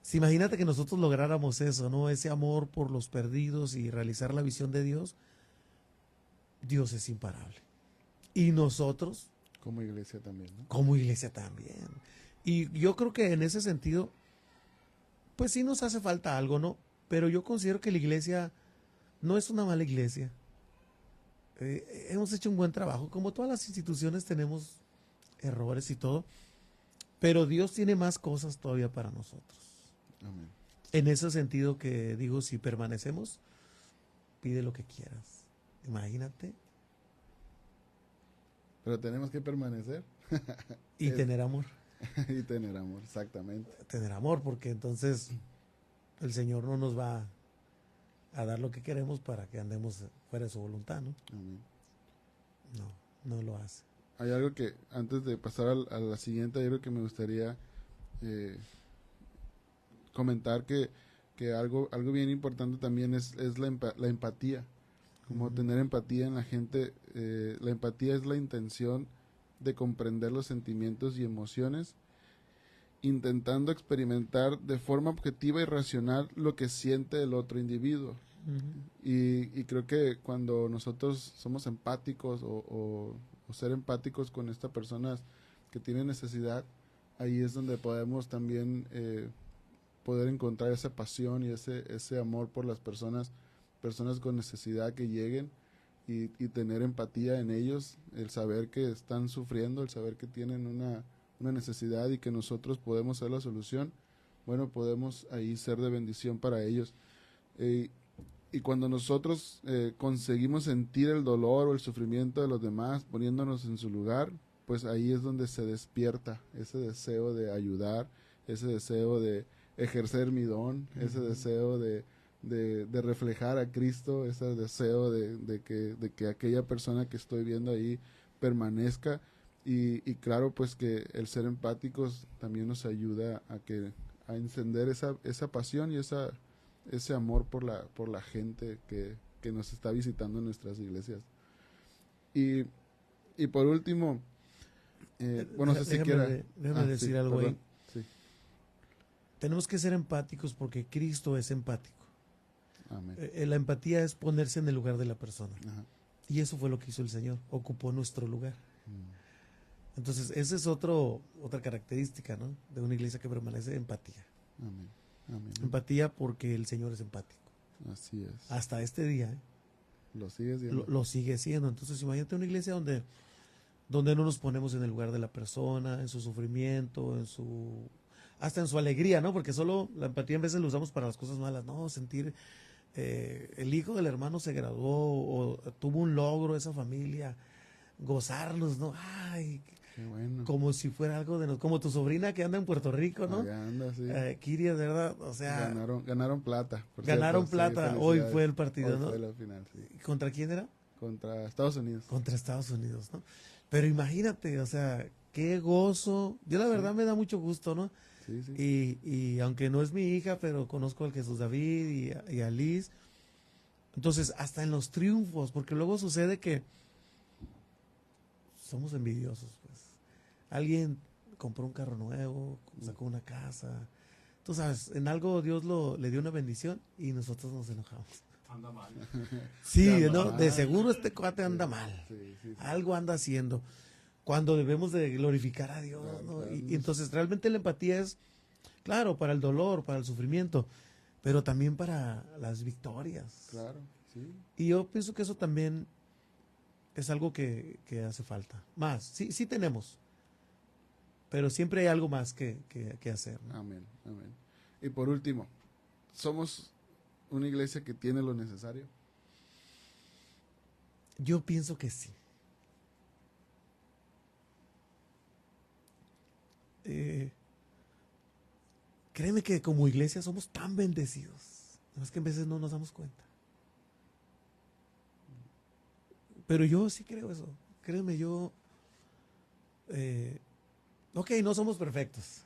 si imagínate que nosotros lográramos eso, ¿no? Ese amor por los perdidos y realizar la visión de Dios, Dios es imparable. Y nosotros, Como iglesia también, ¿no? como iglesia también. Y yo creo que en ese sentido, pues sí nos hace falta algo, ¿no? Pero yo considero que la iglesia no es una mala iglesia. Hemos hecho un buen trabajo. Como todas las instituciones tenemos errores y todo, pero Dios tiene más cosas todavía para nosotros. Amén. En ese sentido que digo, si permanecemos, pide lo que quieras. Imagínate. Pero tenemos que permanecer Y tener amor. y tener amor, exactamente. Tener amor, porque entonces el Señor no nos va a dar lo que queremos para que andemos fuera de su voluntad, ¿no? Amén. No lo hace. Hay algo que, antes de pasar a la siguiente, hay algo que me gustaría comentar que algo bien importante también es la empatía. Como tener empatía en la gente. La empatía es la intención de comprender los sentimientos y emociones, intentando experimentar de forma objetiva y racional lo que siente el otro individuo. Y creo que cuando nosotros somos empáticos o ser empáticos con estas personas que tienen necesidad, ahí es donde podemos también poder encontrar esa pasión y ese amor por las personas con necesidad que lleguen y tener empatía en ellos, el saber que están sufriendo, el saber que tienen una necesidad y que nosotros podemos ser la solución. Bueno, podemos ahí ser de bendición para ellos. Y cuando nosotros conseguimos sentir el dolor o el sufrimiento de los demás, poniéndonos en su lugar, pues ahí es donde se despierta ese deseo de ayudar, ese deseo de ejercer mi don, ese deseo de reflejar a Cristo, ese deseo de que aquella persona que estoy viendo ahí permanezca. Y claro, pues que el ser empáticos también nos ayuda a encender esa pasión y ese amor por la gente que nos está visitando en nuestras iglesias. Y por último, bueno, no sé si quiera... Déjame decir algo perdón, ahí. sí. Tenemos que ser empáticos porque Cristo es empático. Amén. La empatía es ponerse en el lugar de la persona. Ajá. Y eso fue lo que hizo el Señor. Ocupó nuestro lugar. Mm. Entonces, esa es otra característica, ¿no? De una iglesia que permanece: empatía. Amén. Amén. Empatía porque el Señor es empático. Así es. Hasta este día, Lo sigues viendo. lo sigue siendo. Entonces, imagínate una iglesia donde no nos ponemos en el lugar de la persona, en su sufrimiento, hasta en su alegría, ¿no? Porque solo la empatía en veces lo usamos para las cosas malas, ¿no? Sentir el hijo del hermano se graduó o tuvo un logro esa familia, gozarnos, ¿no? Ay, Qué bueno. como si fuera algo de como tu sobrina que anda en Puerto Rico, ¿no? Allá anda, sí. Kiria, de verdad, o sea, Ganaron plata. Por ganaron cierto, sí, plata. Hoy felicidades. fue el partido, Hoy ¿no? fue la final, sí. ¿Contra quién era? Contra Estados Unidos. Contra Estados Unidos, ¿no? Pero imagínate, o sea, qué gozo. Yo la verdad me da mucho gusto, ¿no? Sí, sí. Y aunque no es mi hija, pero conozco al Jesús David y a Liz. Entonces, hasta en los triunfos, porque luego sucede que somos envidiosos, pues. Alguien compró un carro nuevo, sacó una casa. Tú sabes, en algo Dios le dio una bendición y nosotros nos enojamos. Anda mal. Sí, Anda ¿no? mal. De seguro este cuate anda Sí, mal. sí. Algo anda haciendo. Cuando debemos de glorificar a Dios, Claro, ¿no? claro. Y entonces realmente la empatía es, claro, para el dolor, para el sufrimiento, pero también para las victorias. Claro, sí. Y yo pienso que eso también es algo que hace falta. Más, sí tenemos, pero siempre hay algo más que hacer, ¿no? Amén, amén. Y por último, ¿somos una iglesia que tiene lo necesario? Yo pienso que sí. Créeme que como iglesia somos tan bendecidos. No es que a veces no nos damos cuenta. Pero yo sí creo eso. Créeme, yo... ok, no somos perfectos.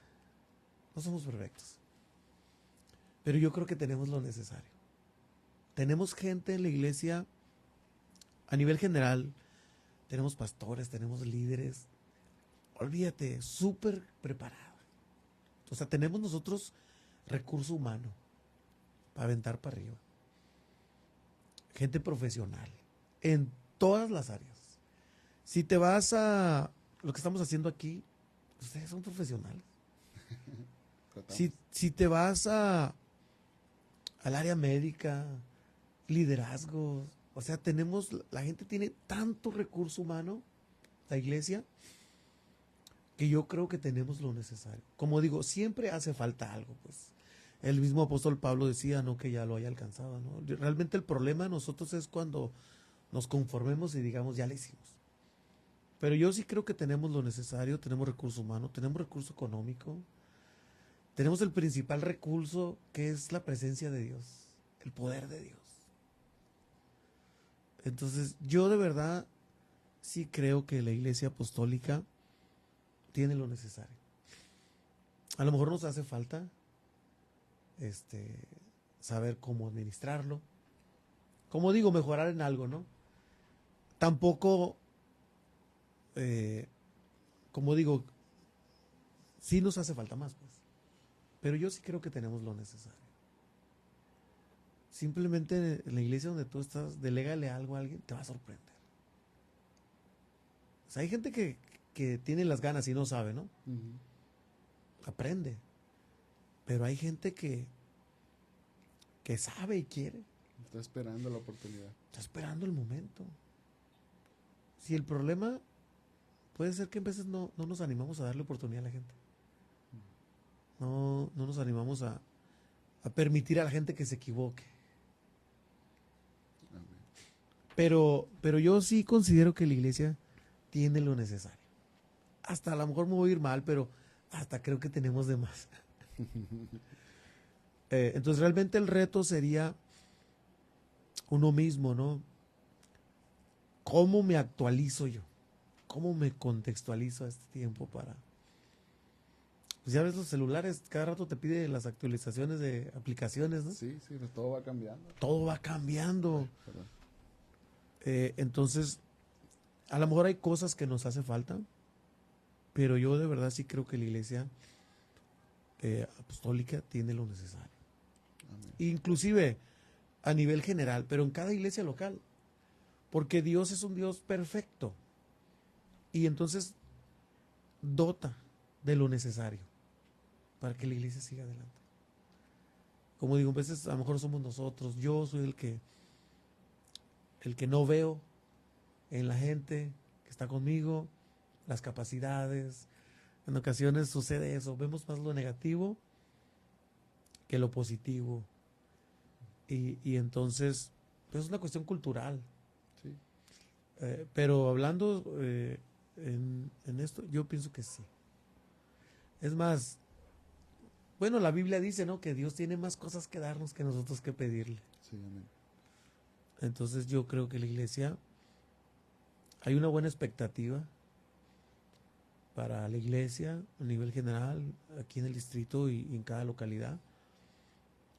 No somos perfectos. Pero yo creo que tenemos lo necesario. Tenemos gente en la iglesia a nivel general. Tenemos pastores, tenemos líderes. Olvídate, súper preparada. O sea, tenemos nosotros recurso humano para aventar para arriba. Gente profesional en todas las áreas. Si te vas a lo que estamos haciendo aquí, ustedes son profesionales. Si te vas al área médica, liderazgos, o sea, la gente tiene tanto recurso humano, la iglesia, que yo creo que tenemos lo necesario. Como digo, siempre hace falta algo, pues. El mismo apóstol Pablo decía, no que ya lo haya alcanzado, ¿no? Realmente el problema de nosotros es cuando nos conformemos y digamos, ya lo hicimos. Pero yo sí creo que tenemos lo necesario, tenemos recurso humano, tenemos recurso económico, tenemos el principal recurso que es la presencia de Dios, el poder de Dios. Entonces, yo de verdad sí creo que la iglesia apostólica tiene lo necesario. A lo mejor nos hace falta saber cómo administrarlo. Como digo, mejorar en algo, ¿no? Tampoco, como digo, sí nos hace falta más, pues. Pero yo sí creo que tenemos lo necesario. Simplemente en la iglesia donde tú estás, delégale algo a alguien, te va a sorprender. O sea, hay gente que tiene las ganas y no sabe, ¿no? Aprende. Pero hay gente que sabe y quiere. Está esperando la oportunidad. Está esperando el momento. Si el problema puede ser que a veces no nos animamos a darle oportunidad a la gente. No nos animamos a permitir a la gente que se equivoque. Pero yo sí considero que la iglesia tiene lo necesario. Hasta a lo mejor me voy a ir mal, pero hasta creo que tenemos de más. Entonces realmente el reto sería uno mismo, ¿no? ¿Cómo me actualizo yo? ¿Cómo me contextualizo a este tiempo para... Pues ya ves los celulares, cada rato te pide las actualizaciones de aplicaciones, ¿no? Sí, todo va cambiando. Todo va cambiando. Perdón. Entonces, a lo mejor hay cosas que nos hace falta, pero yo de verdad sí creo que la iglesia apostólica tiene lo necesario. Amén. Inclusive a nivel general, pero en cada iglesia local. Porque Dios es un Dios perfecto. Y entonces dota de lo necesario para que la iglesia siga adelante. Como digo, a veces a lo mejor somos nosotros. Yo soy el que no veo en la gente que está conmigo, las capacidades. En ocasiones sucede eso. Vemos más lo negativo que lo positivo. Y entonces, pues es una cuestión cultural. Sí. Pero hablando en esto? Yo pienso que sí. Es más, bueno, la Biblia dice, ¿no? Que Dios tiene más cosas que darnos que nosotros que pedirle. Sí, amén. Entonces yo creo que la iglesia, hay una buena expectativa para la iglesia a nivel general, aquí en el distrito y en cada localidad,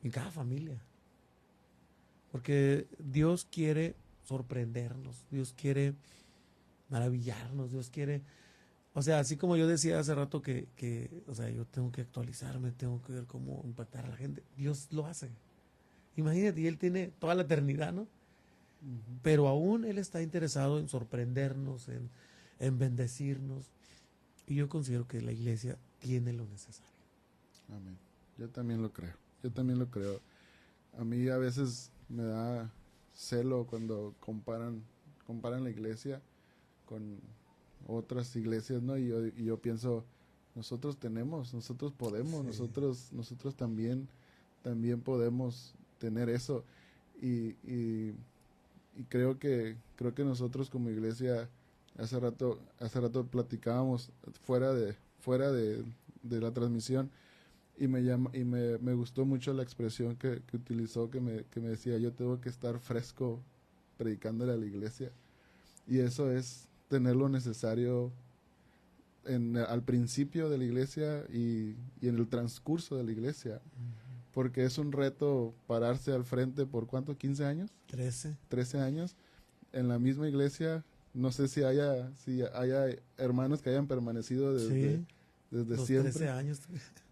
en cada familia. Porque Dios quiere sorprendernos, Dios quiere maravillarnos, Dios quiere, o sea, así como yo decía hace rato o sea, yo tengo que actualizarme, tengo que ver cómo impactar a la gente, Dios lo hace. Imagínate, y Él tiene toda la eternidad, ¿no? Pero aún Él está interesado en sorprendernos, en bendecirnos. Y yo considero que la iglesia tiene lo necesario. Amén. Yo también lo creo. Yo también lo creo. A mí a veces me da celo cuando comparan la iglesia con otras iglesias, ¿no? Y yo pienso, nosotros tenemos, nosotros podemos, Sí. nosotros también podemos tener eso. Y creo que nosotros como iglesia, hace rato platicábamos fuera de la transmisión, y me gustó mucho la expresión que utilizó, que me decía, yo tengo que estar fresco predicándole a la iglesia. Y eso es tener lo necesario al principio de la iglesia y en el transcurso de la iglesia. Porque es un reto pararse al frente por ¿cuánto? ¿15 años? 13 años en la misma iglesia. No sé si haya hermanos que hayan permanecido desde los siempre. 13 años.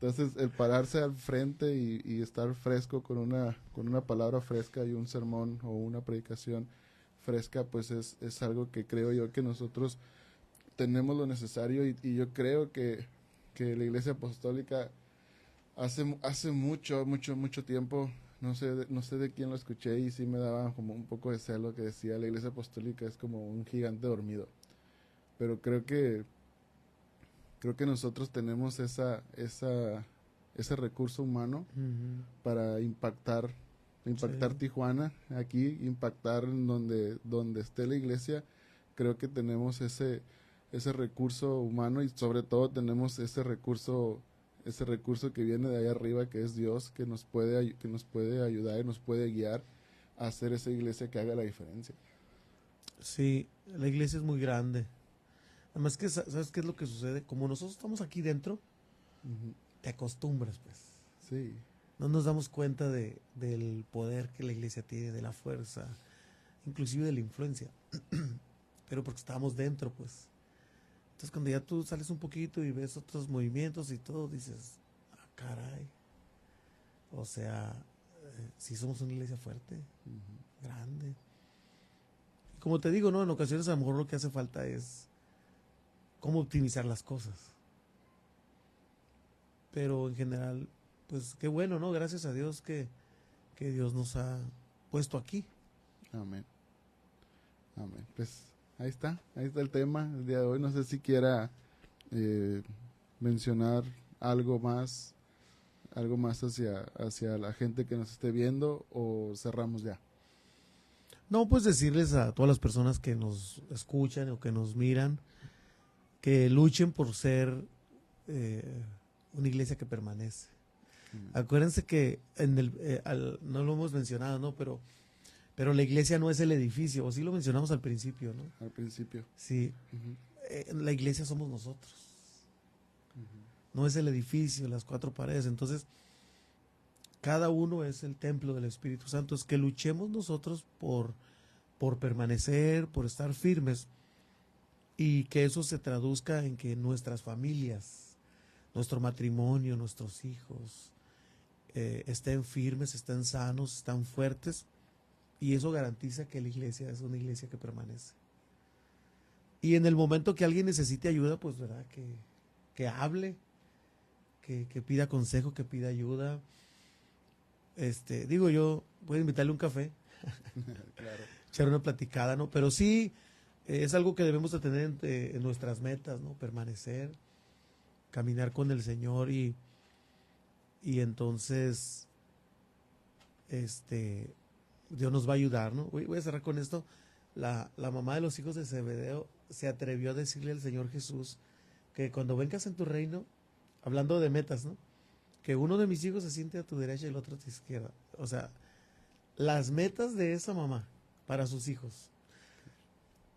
Entonces, el pararse al frente y estar fresco con una palabra fresca y un sermón o una predicación fresca, pues es algo que creo yo que nosotros tenemos lo necesario, y yo creo que la Iglesia Apostólica hace mucho tiempo, no sé de quién lo escuché, y sí me daba como un poco de celo, que decía, la Iglesia Apostólica es como un gigante dormido. Pero creo que nosotros tenemos ese recurso humano para impactar Sí. Tijuana, aquí, impactar en donde esté la iglesia. Creo que tenemos ese recurso humano, y sobre todo tenemos ese recurso que viene de allá arriba, que es Dios, que nos puede ayudar y nos puede guiar a hacer esa iglesia que haga la diferencia. Sí, la iglesia es muy grande. Además que, ¿sabes qué es lo que sucede? Como nosotros estamos aquí dentro, te acostumbras, pues. Sí. No nos damos cuenta del poder que la iglesia tiene, de la fuerza, inclusive de la influencia. Pero porque estamos dentro, pues. Entonces cuando ya tú sales un poquito y ves otros movimientos y todo, dices, ah, caray. O sea, sí somos una iglesia fuerte, grande. Y como te digo, ¿no? En ocasiones a lo mejor lo que hace falta es cómo optimizar las cosas. Pero en general, pues qué bueno, ¿no? Gracias a Dios que Dios nos ha puesto aquí. Amén. Amén. Pues ahí está el tema el día de hoy. No sé si quiera mencionar algo más hacia la gente que nos esté viendo, o cerramos ya. No, pues decirles a todas las personas que nos escuchan o que nos miran, que luchen por ser una iglesia que permanece. Acuérdense que no lo hemos mencionado, ¿no? Pero la iglesia no es el edificio, o sí lo mencionamos al principio, ¿no? Al principio. Sí. La iglesia somos nosotros. No es el edificio, las cuatro paredes. Entonces, cada uno es el templo del Espíritu Santo. Es que luchemos nosotros por permanecer, por estar firmes, y que eso se traduzca en que nuestras familias, nuestro matrimonio, nuestros hijos estén firmes, estén sanos, estén fuertes, y eso garantiza que la iglesia es una iglesia que permanece. Y en el momento que alguien necesite ayuda, pues verdad que hable, que pida consejo, que pida ayuda. Digo yo, voy a invitarle un café, Claro. echar una platicada, ¿no? Pero sí, es algo que debemos de tener en nuestras metas, ¿no? Permanecer, caminar con el Señor, y entonces Dios nos va a ayudar, ¿no? Voy a cerrar con esto. la mamá de los hijos de Zebedeo se atrevió a decirle al Señor Jesús que cuando vengas en tu reino, hablando de metas, ¿no? Que uno de mis hijos se siente a tu derecha y el otro a tu izquierda. O sea, las metas de esa mamá para sus hijos.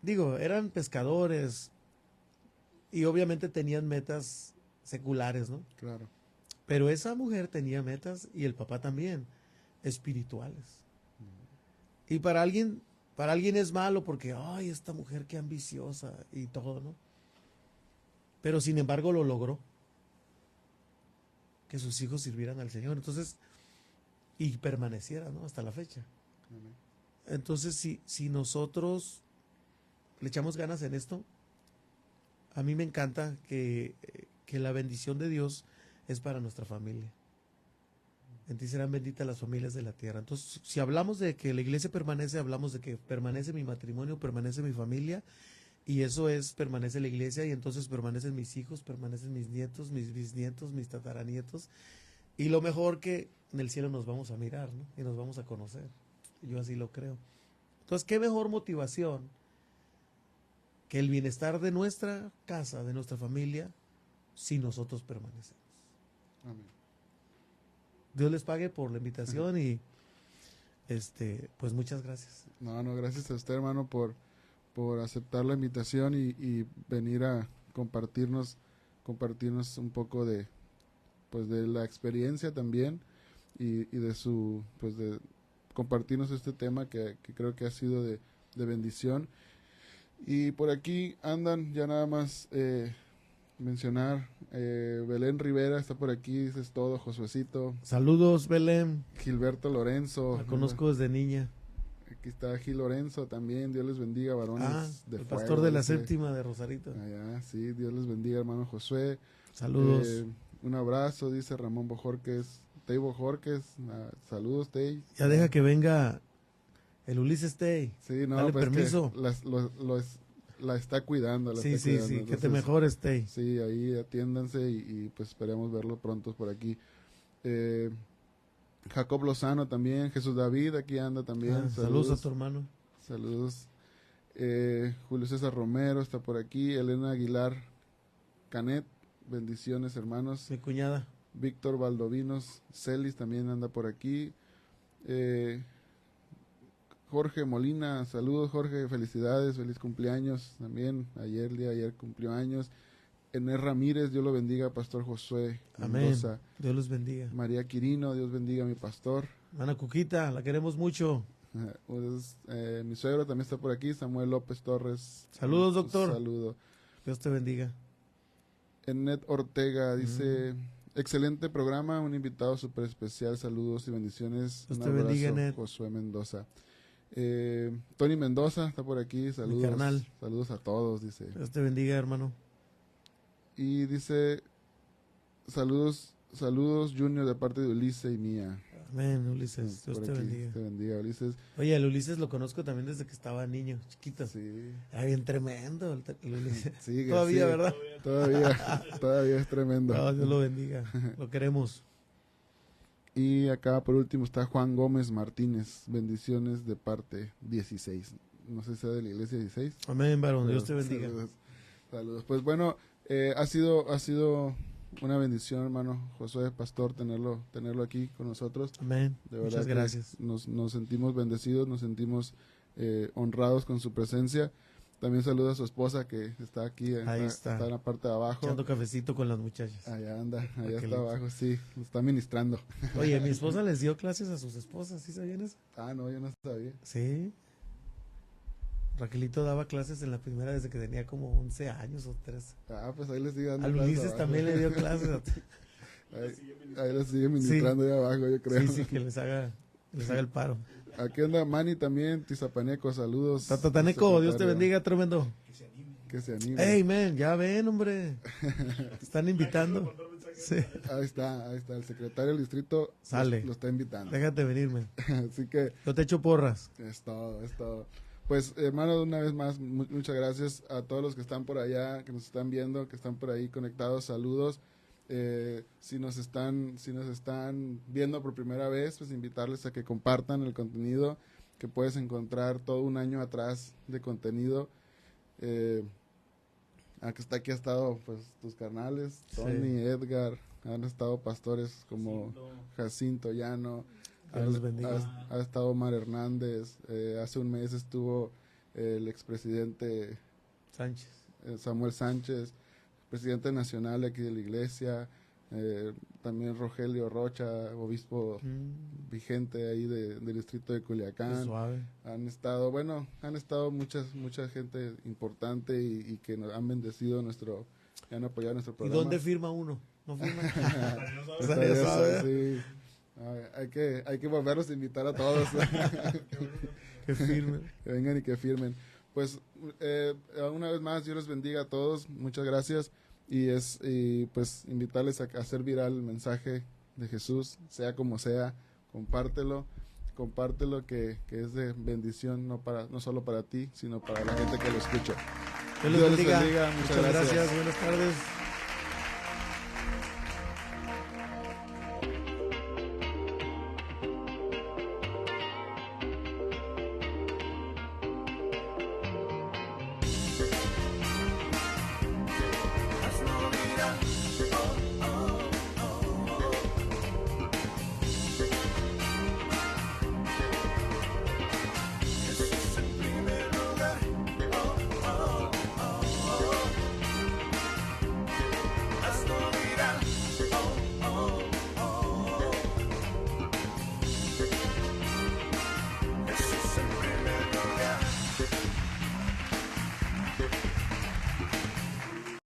Digo, eran pescadores y obviamente tenían metas seculares, ¿no? Claro. Pero esa mujer tenía metas y el papá también, espirituales. Y para alguien es malo porque, ay, esta mujer qué ambiciosa y todo, ¿no? Pero sin embargo lo logró. Que sus hijos sirvieran al Señor. Entonces, y permanecieran, ¿no? Hasta la fecha. Amén. Entonces, si nosotros le echamos ganas en esto, a mí me encanta que la bendición de Dios es para nuestra familia. En ti serán benditas las familias de la tierra. Entonces, si hablamos de que la iglesia permanece, hablamos de que permanece mi matrimonio, permanece mi familia, y eso es, permanece la iglesia, y entonces permanecen mis hijos, permanecen mis nietos, mis bisnietos, mis tataranietos, y lo mejor que en el cielo nos vamos a mirar, ¿no? Y nos vamos a conocer. Yo así lo creo. Entonces, ¿qué mejor motivación que el bienestar de nuestra casa, de nuestra familia, si nosotros permanecemos? Amén. Dios les pague por la invitación y pues muchas gracias. No, gracias a usted, hermano, por aceptar la invitación y venir a compartirnos un poco de la experiencia también y de su, pues de compartirnos este tema que creo que ha sido de bendición. Y por aquí andan ya nada más mencionar, Belén Rivera está por aquí, dices todo, Josuecito, Saludos, Belén. Gilberto Lorenzo, La conozco desde niña. aquí está Gil Lorenzo también, Dios les bendiga, varones de el fuego, pastor de la dice. séptima de Rosarito. Allá, sí, Dios les bendiga, hermano Josué. Saludos. Un abrazo, dice Ramón Bojorques, Tey Bojorques, saludos, Tey. Ya deja que venga el Ulises Tey. Sí, no, Dale pues permiso. la está cuidando. Sí, está cuidando, que te entonces, mejores, Tey. Sí, ahí atiéndanse y pues esperemos verlo pronto por aquí. Jacob Lozano también, Jesús David aquí anda también. Saludos a tu hermano. Saludos. Julio César Romero está por aquí. Elena Aguilar Canet, bendiciones hermanos. Mi cuñada. Víctor Valdovinos Celis también anda por aquí. Jorge Molina, saludos Jorge, felicidades, feliz cumpleaños también. El día de ayer cumplió años. Ener Ramírez, Dios lo bendiga, Pastor Josué Mendoza. Amén. Dios los bendiga. María Quirino, Dios bendiga a mi pastor. Ana Cuquita, la queremos mucho. Pues, mi suegro también está por aquí, Samuel López Torres. Saludos, doctor. Saludo. Dios te bendiga. Enet Ortega dice, excelente programa, un invitado súper especial, saludos y bendiciones. Dios Un te bendiga, abrazo, Enet. Josué Mendoza. Tony Mendoza está por aquí, Mi saludos. carnal. Saludos a todos, dice. Dios te bendiga, hermano. Y dice, saludos Junior de parte de Ulises y mía. Amén, Ulises. Dios Por te aquí, bendiga. te bendiga, Ulises. Oye, el Ulises lo conozco también desde que estaba niño, chiquito. Sí. Era bien tremendo el Ulises. Sigue, Todavía, sí. ¿verdad? Todavía es tremendo. No, Dios lo bendiga. Lo queremos. Y acá por último está Juan Gómez Martínez, bendiciones de parte 16. No sé si sea de la iglesia 16. Amén, varón. Dios te Pero bendiga. Saludos. Pues bueno, ha sido una bendición, hermano Josué Pastor, tenerlo aquí con nosotros. Amén. De verdad Muchas que gracias. nos sentimos bendecidos, nos sentimos honrados con su presencia. También saluda a su esposa que está aquí, Ahí está. en la parte de abajo. Echando cafecito con las muchachas. Allá anda, allá está Aquelito. abajo, sí, lo está ministrando. Oye, mi esposa les dio clases a sus esposas, ¿sí sabían eso? Ah, no, yo no sabía. Sí. Raquelito daba clases en la primera desde que tenía como 11 años o 13. Ah, pues ahí les sigue dando Al clases Ulises abajo. también le dio clases. Ahí les sigue ministrando ahí abajo, yo creo. Sí, sí, que les haga el paro. Aquí anda Manny también, Tizapaneco, saludos. Tatataneco, Dios te Secretario. bendiga, tremendo. Que se anime. Hey, man, ya ven, hombre. Te están invitando. Sí. Ahí está, el secretario del distrito Sale. lo está invitando. Déjate venirme. Así que Yo te echo porras. es todo. Pues hermano, una vez más, muchas gracias a todos los que están por allá, que nos están viendo, que están por ahí conectados, saludos. Si nos están viendo por primera vez, pues invitarles a que compartan el contenido, que puedes encontrar todo un año atrás de contenido. Aquí ha estado pues tus carnales, Tony, Edgar, han estado pastores como Jacinto Llano, ha estado Omar Hernández, hace un mes estuvo el expresidente Sánchez. Samuel Sánchez, presidente nacional aquí de la iglesia, también Rogelio Rocha, obispo vigente ahí del distrito de Culiacán. Han estado mucha gente importante y que nos han bendecido han apoyado nuestro programa. ¿Y dónde firma uno? ¿No firma? Sí. Hay que volverlos a invitar a todos. Que firmen. Que vengan y que firmen. Pues una vez más, Dios les bendiga a todos. Muchas gracias. Y pues invitarles a hacer viral el mensaje de Jesús, sea como sea, compártelo que es de bendición, no solo para ti, sino para la gente que lo escucha. Dios les bendiga. Muchas gracias. Buenas tardes.